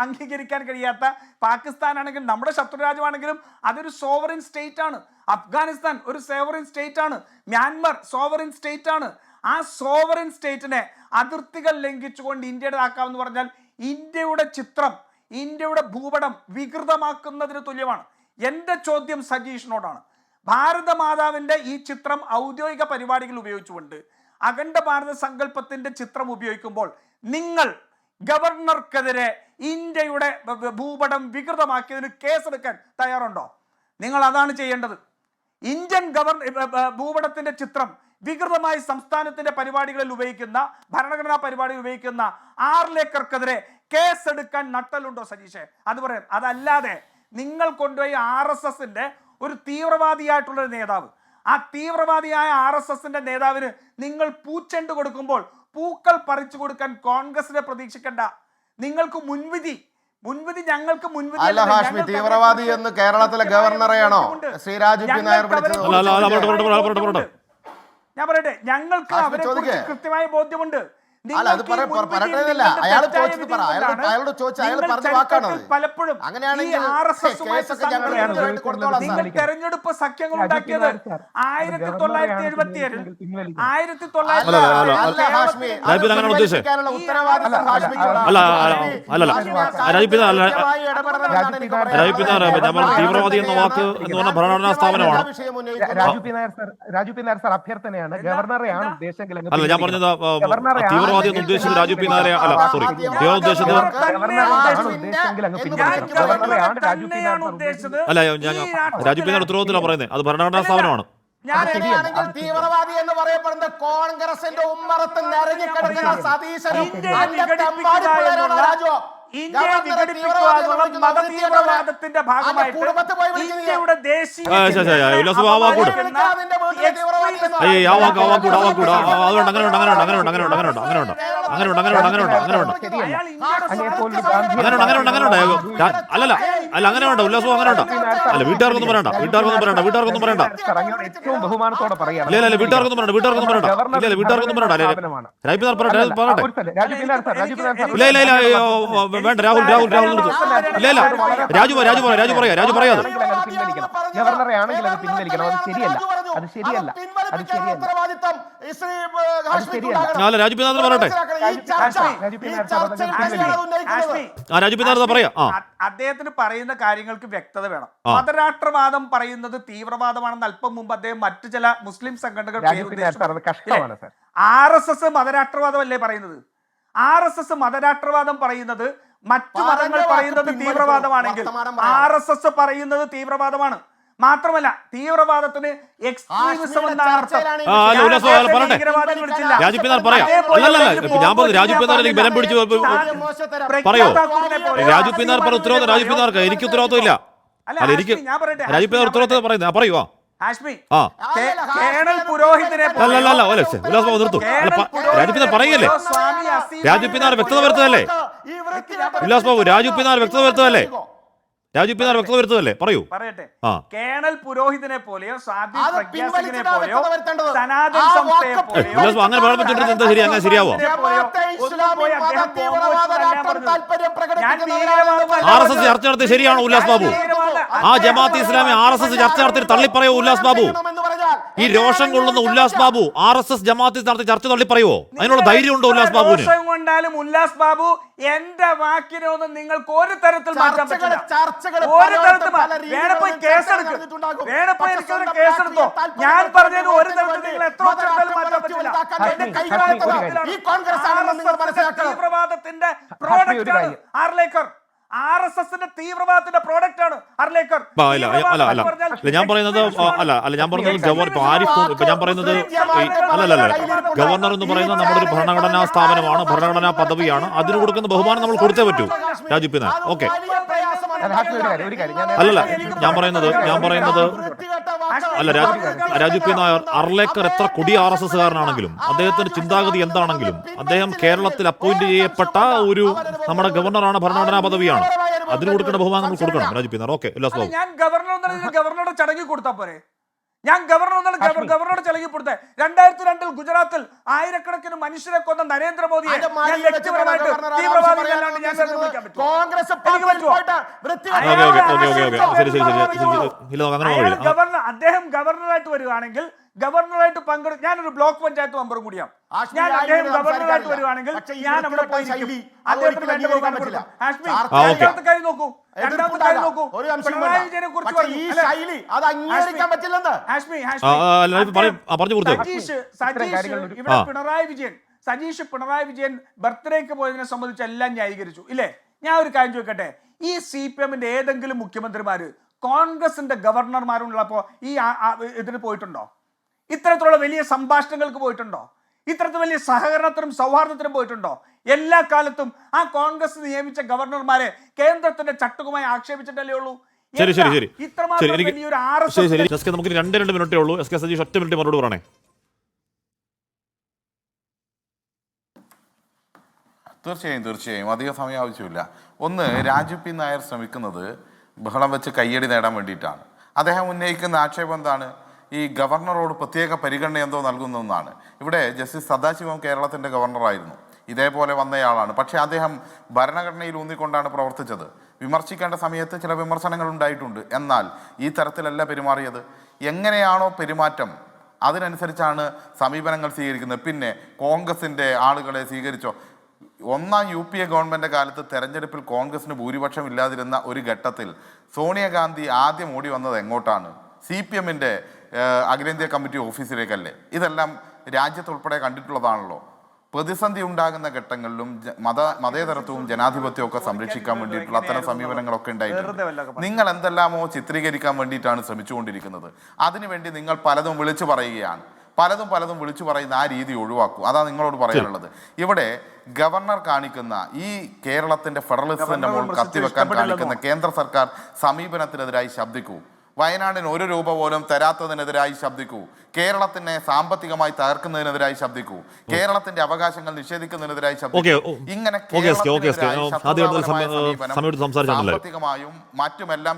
Speaker 5: അംഗീകരിക്കാൻ കഴിയാത്ത പാകിസ്ഥാൻ ആണെങ്കിലും നമ്മുടെ ശത്രുരാജ്യമാണെങ്കിലും അതൊരു സോവറിൻ സ്റ്റേറ്റ് ആണ്. അഫ്ഗാനിസ്ഥാൻ ഒരു സോവറിൻ സ്റ്റേറ്റ് ആണ്. മ്യാൻമർ സോവറിൻ സ്റ്റേറ്റ് ആണ്. ആ സോവറിൻ സ്റ്റേറ്റിനെ അതിർത്തികൾ ലംഘിച്ചുകൊണ്ട് ഇന്ത്യയുടേതാക്കാമെന്ന് പറഞ്ഞാൽ ഇന്ത്യയുടെ ചിത്രം, ഇന്ത്യയുടെ ഭൂപടം വികൃതമാക്കുന്നതിന് തുല്യമാണ്. എൻ്റെ ചോദ്യം സജീഷിനോടാണ്. ഭാരതമാതാവിൻ്റെ ഈ ചിത്രം ഔദ്യോഗിക പരിപാടികൾ ഉപയോഗിച്ചുകൊണ്ട് അഖണ്ഡ ഭാരത സങ്കല്പത്തിന്റെ ചിത്രം ഉപയോഗിക്കുമ്പോൾ നിങ്ങൾ ഗവർണർക്കെതിരെ ഇന്ത്യയുടെ ഭൂപടം വികൃതമാക്കിയതിന് കേസെടുക്കാൻ തയ്യാറുണ്ടോ? നിങ്ങൾ അതാണ് ചെയ്യേണ്ടത്. ഇന്ത്യൻ ഭൂപടത്തിന്റെ ചിത്രം വികൃതമായി സംസ്ഥാനത്തിന്റെ പരിപാടികളിൽ ഉപയോഗിക്കുന്ന, ഭരണഘടനാ പരിപാടികൾ ഉപയോഗിക്കുന്ന ആർലേക്കർക്കെതിരെ കേസെടുക്കാൻ നട്ടലുണ്ടോ സജീഷെ? അത് പറയാം. അതല്ലാതെ നിങ്ങൾ കൊണ്ടുപോയി RSSന്റെ ഒരു തീവ്രവാദിയായിട്ടുള്ളൊരു നേതാവ്, ആ തീവ്രവാദിയായ RSSന്റെ നേതാവിന് നിങ്ങൾ പൂച്ചെണ്ട് കൊടുക്കുമ്പോൾ പൂക്കൾ പറിച്ചു കൊടുക്കാൻ കോൺഗ്രസിനെ പ്രതീക്ഷിക്കണ്ട. നിങ്ങൾക്ക് മുൻവിധി ഞങ്ങൾക്ക് മുൻവിധി.
Speaker 4: അല്ല ഹാഷ്മി, തീവ്രവാദി എന്ന് കേരളത്തിലെ ഗവർണറെയാണോ ശ്രീ രാജു പി നായർ വിളിച്ചത്?
Speaker 5: ഞാൻ പറയട്ടെ, ഞങ്ങൾക്ക് അവരെ കുറിച്ച് കൃത്യമായ ബോധ്യമുണ്ട്. പലപ്പോഴും തെരഞ്ഞെടുപ്പ് സഖ്യങ്ങൾ ഉണ്ടാക്കിയത് 1977
Speaker 1: തീവ്രവാദി എന്ന വാക്ക് എന്ന് പറഞ്ഞ ഭരണഘടനാ സ്ഥാപനമാണ്.
Speaker 6: രാജു പി നായർ സാർ അഭ്യർത്ഥനയാണ്. ഗവർണറെയാണ് ഉദ്ദേശമെങ്കിൽ
Speaker 1: അല്ല, ഞാൻ പറഞ്ഞത് തീവ്രവാദി എന്ന് ഉദ്ദേശിച്ചത് രാജു പി നായരെ അല്ല, സോറി, ഉദ്ദേശിച്ചത് അല്ല, ഞാൻ രാജു പി നായർ ഉത്തരവാദിത്തത്തിലാണ് പറയുന്നത്. അത് ഭരണഘടനാ സ്ഥാപനമാണ്.
Speaker 4: തീവ്രവാദി എന്ന് പറയപ്പെടുന്ന കോൺഗ്രസിന്റെ ഉമ്മറത്ത് നിറഞ്ഞിക്കിടക്കുന്ന സതീശനും
Speaker 5: ഇന്ത്യയെ വിഘടിപ്പിക്കുവാനുള്ള മതതീവ്രവാദത്തിന്റെ ഭാഗമായിട്ട് ഇന്ത്യയുടെ ദേശീയ
Speaker 1: ഉല്ലാസം അങ്ങനെ ഉണ്ട്. അല്ല, വീട്ടുകാർക്കൊന്നും പറയണ്ട.
Speaker 6: ഏറ്റവും ബഹുമാനത്തോടെ പറയാം.
Speaker 1: വീട്ടുകാർക്കൊന്നും പറയണ്ട. വേണ്ട, രാഹുൽ ഇല്ല രാജു പറയാതെ
Speaker 6: ഗവർണറെ ആണെങ്കിൽ അത് പിൻവലിക്കണം. അത് ശരിയല്ല.
Speaker 1: രാജു പിതാർ പറയട്ടെ. രാജു പിതാർ പറയാ.
Speaker 5: അദ്ദേഹത്തിന് പറയുന്ന കാര്യങ്ങൾക്ക് വ്യക്തത വേണം. മതരാഷ്ട്രവാദം പറയുന്നത് തീവ്രവാദമാണെന്ന് അല്പം മുമ്പ് അദ്ദേഹം മറ്റു ചില മുസ്ലിം സംഘടനകൾ RSS മതരാഷ്ട്രവാദമല്ലേ പറയുന്നത്? RSS മതരാഷ്ട്രവാദം പറയുന്നത് മറ്റു മതങ്ങൾ പറയുന്നത് തീവ്രവാദമാണെങ്കിൽ RSS പറയുന്നത് തീവ്രവാദമാണ്. മാത്രമല്ല തീവ്രവാദത്തിന് എക്സ്ട്രീമിസം എന്നാണ് അർത്ഥം.
Speaker 1: അല്ല, ഉല്ലാസ് ബാബു പറയട്ടെ.
Speaker 5: ഭീകരവാദം വിളിച്ചില്ല.
Speaker 1: രാജു പി നായർ പറയാം. അല്ലല്ല ഞാൻ പറഞ്ഞു രാജു പി നായർ ബലം പിടിച്ചു പറയോ? രാജു പി നായർ പറഞ്ഞ ഉത്തരവാദിത്വം രാജു പി നായർക്ക്, എനിക്ക് ഉത്തരവാദിത്വം ഇല്ല. അല്ല എനിക്ക് രാജു പി നായർ ഉത്തരവാദിത്വം പറയുന്നത് പറയുവാ.
Speaker 5: ഹാഷ്മി, കേണൽ പുരോഹിതനെ
Speaker 1: അല്ലല്ല ഉല്ലാസ് ബാബു നിർത്തു. രാജു പി നായർ പറയല്ലേ? രാജു പി നായർ വ്യക്തത വരുത്തതല്ലേ? ഉല്ലാസ് ബാബു രാജു പി നായർ വ്യക്തത വരുത്തതല്ലേ? രാജു പി നായർ വ്യക്തത വരുത്തതല്ലേ? പറയൂ.
Speaker 5: പറയട്ടെ. കേണൽ പുരോഹിതനെ പോലെയോ സാധ്വി പ്രഗ്യാ സിംഗിനെ പോലെയോ സനാതൻ സംസ്ഥയെ പോലെയോ
Speaker 1: അങ്ങനെ പറയാൻ എന്താ ശരി? അങ്ങനെ ശരിയാവോ? RSS ചർച്ച നടത്തി ശരിയാണോ ഉല്ലാസ് ബാബു? ആ ജമാഅത്ത് ഇസ്ലാമി RSS ചർച്ച നടത്തി തള്ളിപ്പറയോ ഉല്ലാസ് ബാബു? ഈ രോഷം കൊള്ളുന്ന ഉല്ലാസ് ബാബു RSS ജമാഅത്തിൽ നടത്തി ചർച്ച തള്ളിപ്പറയുവോ? അതിനുള്ള ധൈര്യം ഉണ്ടോ ഉല്ലാസ് ബാബുവിന്?
Speaker 5: രോഷം കൊണ്ടാലും ഉല്ലാസ് ബാബു എന്റെ വാക്കിനൊന്നും നിങ്ങൾക്ക് ഒരു തരത്തിൽ മാറ്റാൻ പറ്റില്ല. ഒരു തരത്തിൽ വേണപ്പോയി കേസെടുക്കും, വേണപ്പോയി എനിക്കൊരു കേസെടുത്തോ. ഞാൻ പറഞ്ഞതിന് ഒരു തരത്തിൽ നിങ്ങൾ എത്ര തരത്തിലും മാറ്റാൻ പറ്റില്ല. തീവ്രവാദത്തിന്റെ പ്രോഡക്റ്റ് ആണ് ആർലേക്കർ. RSSന്റെ തീവ്രവാദത്തിന്റെ പ്രോഡക്റ്റ് ആണ് ആർലേക്കർ.
Speaker 1: ഞാൻ പറയുന്നത് ഞാൻ പറയുന്നത് ഗവർണർ എന്ന് പറയുന്നത് നമ്മുടെ ഒരു ഭരണഘടനാ സ്ഥാപനമാണ്, ഭരണഘടനാ പദവിയാണ്. അതിന് കൊടുക്കുന്ന ബഹുമാനം നമ്മൾ കൊടുത്തേ പറ്റൂ. Raju P Nair okay. അല്ലല്ല ഞാൻ പറയുന്നത് അല്ല രാജു പി നായർ അർലേക്കർ എത്ര കൊടിയ RSSകാരനാണെങ്കിലും അദ്ദേഹത്തിന്റെ ചിന്താഗതി എന്താണെങ്കിലും അദ്ദേഹം കേരളത്തിൽ അപ്പോയിന്റ് ചെയ്യപ്പെട്ട ഒരു നമ്മുടെ ഗവർണറാണ്, ഭരണഘടനാ പദവിയാണ്. അതിന് കൊടുക്കേണ്ട ബഹുമാനം നമ്മൾ കൊടുക്കണം. Raju P Nair okay.
Speaker 5: ഞാൻ ഗവർണറുടെ ചടങ്ങി കൊടുത്താ പോരെ? ഞാൻ ഗവർണറുടെ ചടങ്ങി കൊടുത്തേ. 2002 ഗുജറാത്തിൽ ആയിരക്കണക്കിന് മനുഷ്യരെ കൊന്ന നരേന്ദ്രമോദിയെ ഞാൻ വ്യക്തിപരമായിട്ട് തീവ്രവാദികളല്ലാണ്ട് ഞാൻ വിളിക്കാൻ പറ്റുമോ? അദ്ദേഹം ഗവർണറായിട്ട് വരികയാണെങ്കിൽ ഗവർണറായിട്ട് ഞാനൊരു ബ്ലോക്ക് പഞ്ചായത്ത് മെമ്പറും കൂടിയാണ്. ഞാൻ അദ്ദേഹം ഗവർണറായിട്ട് വരികയാണെങ്കിൽ ഞാൻ അവിടെ പോയിരിക്കും. അദ്ദേഹത്തിന് വേണ്ട ബഹുമാനം കൊടുക്കും. ഹാഷ്മി, രണ്ടാമത്തെ കാര്യം നോക്കൂ. പിണറായി വിജയനെ കുറിച്ച് സജീഷ് പിണറായി വിജയൻ ബർത്ത്ഡേക്ക് പോയതിനെ സംബന്ധിച്ച് എല്ലാം ന്യായീകരിച്ചു ഇല്ലേ? ഞാൻ ഒരു കാര്യം ചോദിക്കട്ടെ, ഈ CPMന്റെ ഏതെങ്കിലും മുഖ്യമന്ത്രിമാര് കോൺഗ്രസിന്റെ ഗവർണർമാരുള്ളപ്പോ ഈ ഇതിന് പോയിട്ടുണ്ടോ? ഇത്തരത്തിലുള്ള വലിയ സംഭാഷണങ്ങൾക്ക് പോയിട്ടുണ്ടോ? ഇത്തരത്തിൽ വലിയ സഹകരണത്തിനും സൗഹാർദ്ദത്തിനും പോയിട്ടുണ്ടോ? എല്ലാ കാലത്തും ആ കോൺഗ്രസ് നിയമിച്ച ഗവർണർമാരെ കേന്ദ്രത്തിന്റെ ചട്ടുകമായി ആക്ഷേപിച്ചിട്ടല്ലേ ഉള്ളൂ. ഇത്രമാത്രം വലിയൊരു RSS.
Speaker 1: നമുക്ക് 2 മിനിറ്റേ ഉള്ളൂ. SK സജീഷ് ഒറ്റ മിനിറ്റ് മറുപടി പറയണേ.
Speaker 3: തീർച്ചയായും അധിക സമയം ആവശ്യമില്ല. ഒന്ന്, രാജു പി നായർ ശ്രമിക്കുന്നത് ബഹളം വെച്ച് കയ്യടി നേടാൻ വേണ്ടിയിട്ടാണ്. അദ്ദേഹം ഉന്നയിക്കുന്ന ആക്ഷേപം എന്താണ്? ഈ ഗവർണറോട് പ്രത്യേക പരിഗണന എന്തോ നൽകുന്നതെന്നാണ്. ഇവിടെ ജസ്റ്റിസ് സദാശിവം കേരളത്തിൻ്റെ ഗവർണറായിരുന്നു, ഇതേപോലെ വന്നയാളാണ്. പക്ഷേ അദ്ദേഹം ഭരണഘടനയിൽ ഊന്നിക്കൊണ്ടാണ് പ്രവർത്തിച്ചത്. വിമർശിക്കേണ്ട സമയത്ത് ചില വിമർശനങ്ങൾ ഉണ്ടായിട്ടുണ്ട്. എന്നാൽ ഈ തരത്തിലല്ല പെരുമാറിയത്. എങ്ങനെയാണോ പെരുമാറ്റം അതിനനുസരിച്ചാണ് സമീപനങ്ങൾ സ്വീകരിക്കുന്നത്. പിന്നെ കോൺഗ്രസിൻ്റെ ആളുകളെ സ്വീകരിച്ചോ? ഒന്നാം UPA ഗവൺമെൻറ് കാലത്ത് തെരഞ്ഞെടുപ്പിൽ കോൺഗ്രസിന് ഭൂരിപക്ഷം ഇല്ലാതിരുന്ന ഒരു ഘട്ടത്തിൽ സോണിയാഗാന്ധി ആദ്യം ഓടി വന്നത് എങ്ങോട്ടാണ്? CPMന്റെ അഖിലേന്ത്യാ കമ്മിറ്റി ഓഫീസിലേക്കല്ലേ? ഇതെല്ലാം രാജ്യത്തുൾപ്പെടെ കണ്ടിട്ടുള്ളതാണല്ലോ. പ്രതിസന്ധി ഉണ്ടാകുന്ന ഘട്ടങ്ങളിലും മതേതരത്വവും ജനാധിപത്യവും ഒക്കെ സംരക്ഷിക്കാൻ വേണ്ടിയിട്ടുള്ള അത്തരം സമീപനങ്ങളൊക്കെ ഉണ്ടായിട്ടുണ്ട്. നിങ്ങൾ എന്തെല്ലാമോ ചിത്രീകരിക്കാൻ വേണ്ടിയിട്ടാണ് ശ്രമിച്ചുകൊണ്ടിരിക്കുന്നത്. അതിനുവേണ്ടി നിങ്ങൾ പലതും വിളിച്ചു പറയുകയാണ്. പലതും വിളിച്ചു പറയുന്ന ആ രീതി ഒഴിവാക്കൂ. അതാണ് നിങ്ങളോട് പറയാനുള്ളത്. ഇവിടെ ഗവർണർ കാണിക്കുന്ന ഈ കേരളത്തിന്റെ ഫെഡറലിസത്തിന്റെ മുകളിൽ കത്തിവെക്കാൻ കാണിക്കുന്ന കേന്ദ്ര സർക്കാർ സമീപനത്തിനെതിരായി ശബ്ദിക്കൂ. വയനാടിന് 1 രൂപ പോലും തരാത്തതിനെതിരായി ശബ്ദിക്കൂ. കേരളത്തിനെ സാമ്പത്തികമായി തകർക്കുന്നതിനെതിരായി ശബ്ദിക്കൂ. കേരളത്തിന്റെ അവകാശങ്ങൾ നിഷേധിക്കുന്നതിനെതിരായി ശബ്ദിക്കൂ. ഇങ്ങനെ സാമ്പത്തികമായും മറ്റുമെല്ലാം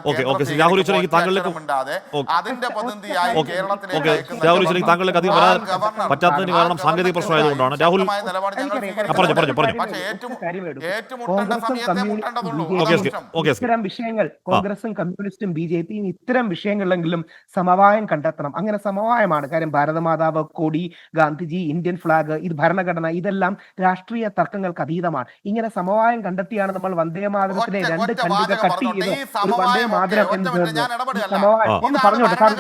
Speaker 3: അതിന്റെ പ്രതിനിധിയായി
Speaker 1: പറ്റാത്തതിന് കാരണം സാങ്കേതിക പ്രശ്നമായതുകൊണ്ടാണ്. രാഹുൽ
Speaker 6: ഇത്തരം വിഷയങ്ങൾ കോൺഗ്രസും കമ്മ്യൂണിസ്റ്റും BJPയും ഇത്തരം വിഷയങ്ങളിലെങ്കിലും സമവായം കണ്ടെത്തണം. അങ്ങനെ സമവായമാണ്. കാര്യം ഭാരതമാതാവ്, കൊടി, ഗാന്ധിജി, ഇന്ത്യൻ ഫ്ലാഗ്, ഇത് ഭരണഘടന, ഇതെല്ലാം രാഷ്ട്രീയ തർക്കങ്ങൾക്ക് അതീതമാണ്. ഇങ്ങനെ സമവായം കണ്ടെത്തിയാണ് നമ്മൾ വന്ദേമാതരത്തിലെ 2 ചന്ദ്രിക കട്ട് ചെയ്ത് ഒരു വന്ദേമാതരം എന്ന് സമവായം. ഒന്ന് പറഞ്ഞോട്ടെ സാർ,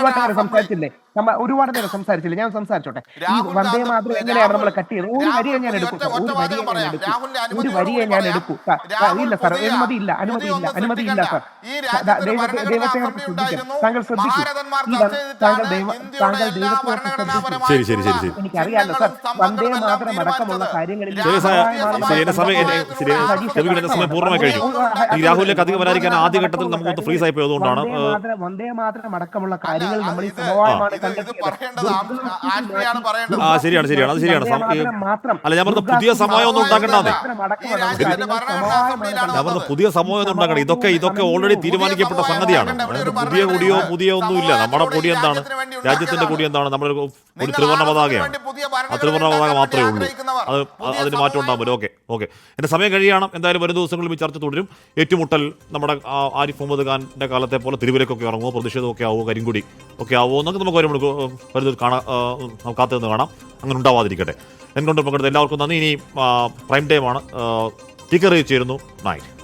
Speaker 6: ഒരുപാട് നേരം സംസാരിച്ചില്ല, ഞാൻ സംസാരിച്ചോട്ടെ. ഈ വന്ദേമാതരം എങ്ങനെയാണ് നമ്മൾ കട്ട് ചെയ്തത്? ഒരു വരിയെ ഞാൻ എടുക്കും. ഇല്ല സാർ, അനുമതിയില്ല സാർ. ദൈവത്തെ ശ്രദ്ധിക്കണം. താങ്കൾ ശ്രദ്ധിക്കൂ.
Speaker 3: മഹാരഥന്മാർ
Speaker 6: ഈ
Speaker 3: ചർച്ച
Speaker 6: താങ്കൾ
Speaker 3: ചെയ്തിട്ടാണ്
Speaker 6: ദൈവ-
Speaker 3: ഇന്ത്യയുടെ
Speaker 6: താങ്കൾ
Speaker 3: എല്ലാ
Speaker 6: ദൈവത്തെ
Speaker 3: ഭരണഘടനാപരമായ
Speaker 1: ശരി, ശരി, ശരി, ശരി.
Speaker 6: എനിക്കറിയാലോ സർ, വന്ദേ മാതരം അടക്കമുള്ള കാര്യങ്ങളിൽ
Speaker 1: ശരി, ശരി, എന്റെ സമയം എന്റെ സമയം പൂർണ്ണമായി കഴിഞ്ഞു. ഈ രാഹുലിലേക്ക് അധികം വരാതിരിക്കാൻ ആദ്യഘട്ടത്തിൽ നമുക്കൊന്ന് ഫ്രീസ് ആയി പോയതുകൊണ്ടാണ്.
Speaker 6: വന്ദേ മാതരം അടക്കമുള്ള കാര്യങ്ങൾ നമ്മൾ ഈ
Speaker 3: ഇത്
Speaker 6: സമവായമാണ്
Speaker 3: ഇത് പറയേണ്ടത് ആഷ്മിയാണ് പറയേണ്ടത്.
Speaker 1: ആ ശരിയാണ് ശരിയാണ് അത് ശരിയാണ്. അല്ല ഞാൻ പറഞ്ഞ പുതിയ സമയം ഒന്നും ഉണ്ടാക്കണ്ടേ. ഞാൻ പറഞ്ഞ പുതിയ സമയം ഒന്നും ഉണ്ടാക്കണം. ഇതൊക്കെ ഓൾറെഡി തീരുമാനിക്കപ്പെട്ട സംഗതിയാണ്. പുതിയ കൊടിയോ ഒന്നുമില്ല. നമ്മുടെ കൊടി എന്താണ്, രാജ്യത്തിന്റെ കൊടി എന്താണ്, നമ്മുടെ ഒരു ത്രിവർണ്ണ പതാകയാണ്. ആ ത്രിവർണ്ണ പതാക മാത്രമേ ഉള്ളൂ. അതിന് മാറ്റം ഉണ്ടാകുമല്ലോ. ഓക്കെ എന്റെ സമയം കഴിയണം. എന്തായാലും വരും ദിവസങ്ങളിൽ ഈ ചർച്ച തുടരും. ഏറ്റുമുട്ടൽ നമ്മുടെ ആരിഫ് മുഹമ്മദ് ഖാന്റെ കാലത്തെ പോലെ തെരുവിലേക്കൊക്കെ ഇറങ്ങുമോ, പ്രതിഷേധമൊക്കെ ആവുമോ, കരിങ്കൊടി ഒക്കെ ആവുമോ എന്നൊക്കെ നമുക്ക് വരുന്നത് കാത്തു നിന്ന് കാണാം. അങ്ങനെ ഉണ്ടാവാതിരിക്കട്ടെ. എൻകൊണ്ട് പങ്കെടുത്ത എല്ലാവർക്കും നന്ദി. ഇനി പ്രൈം ടൈമാണ്. ടിക്കർ ചേരുന്നു 9.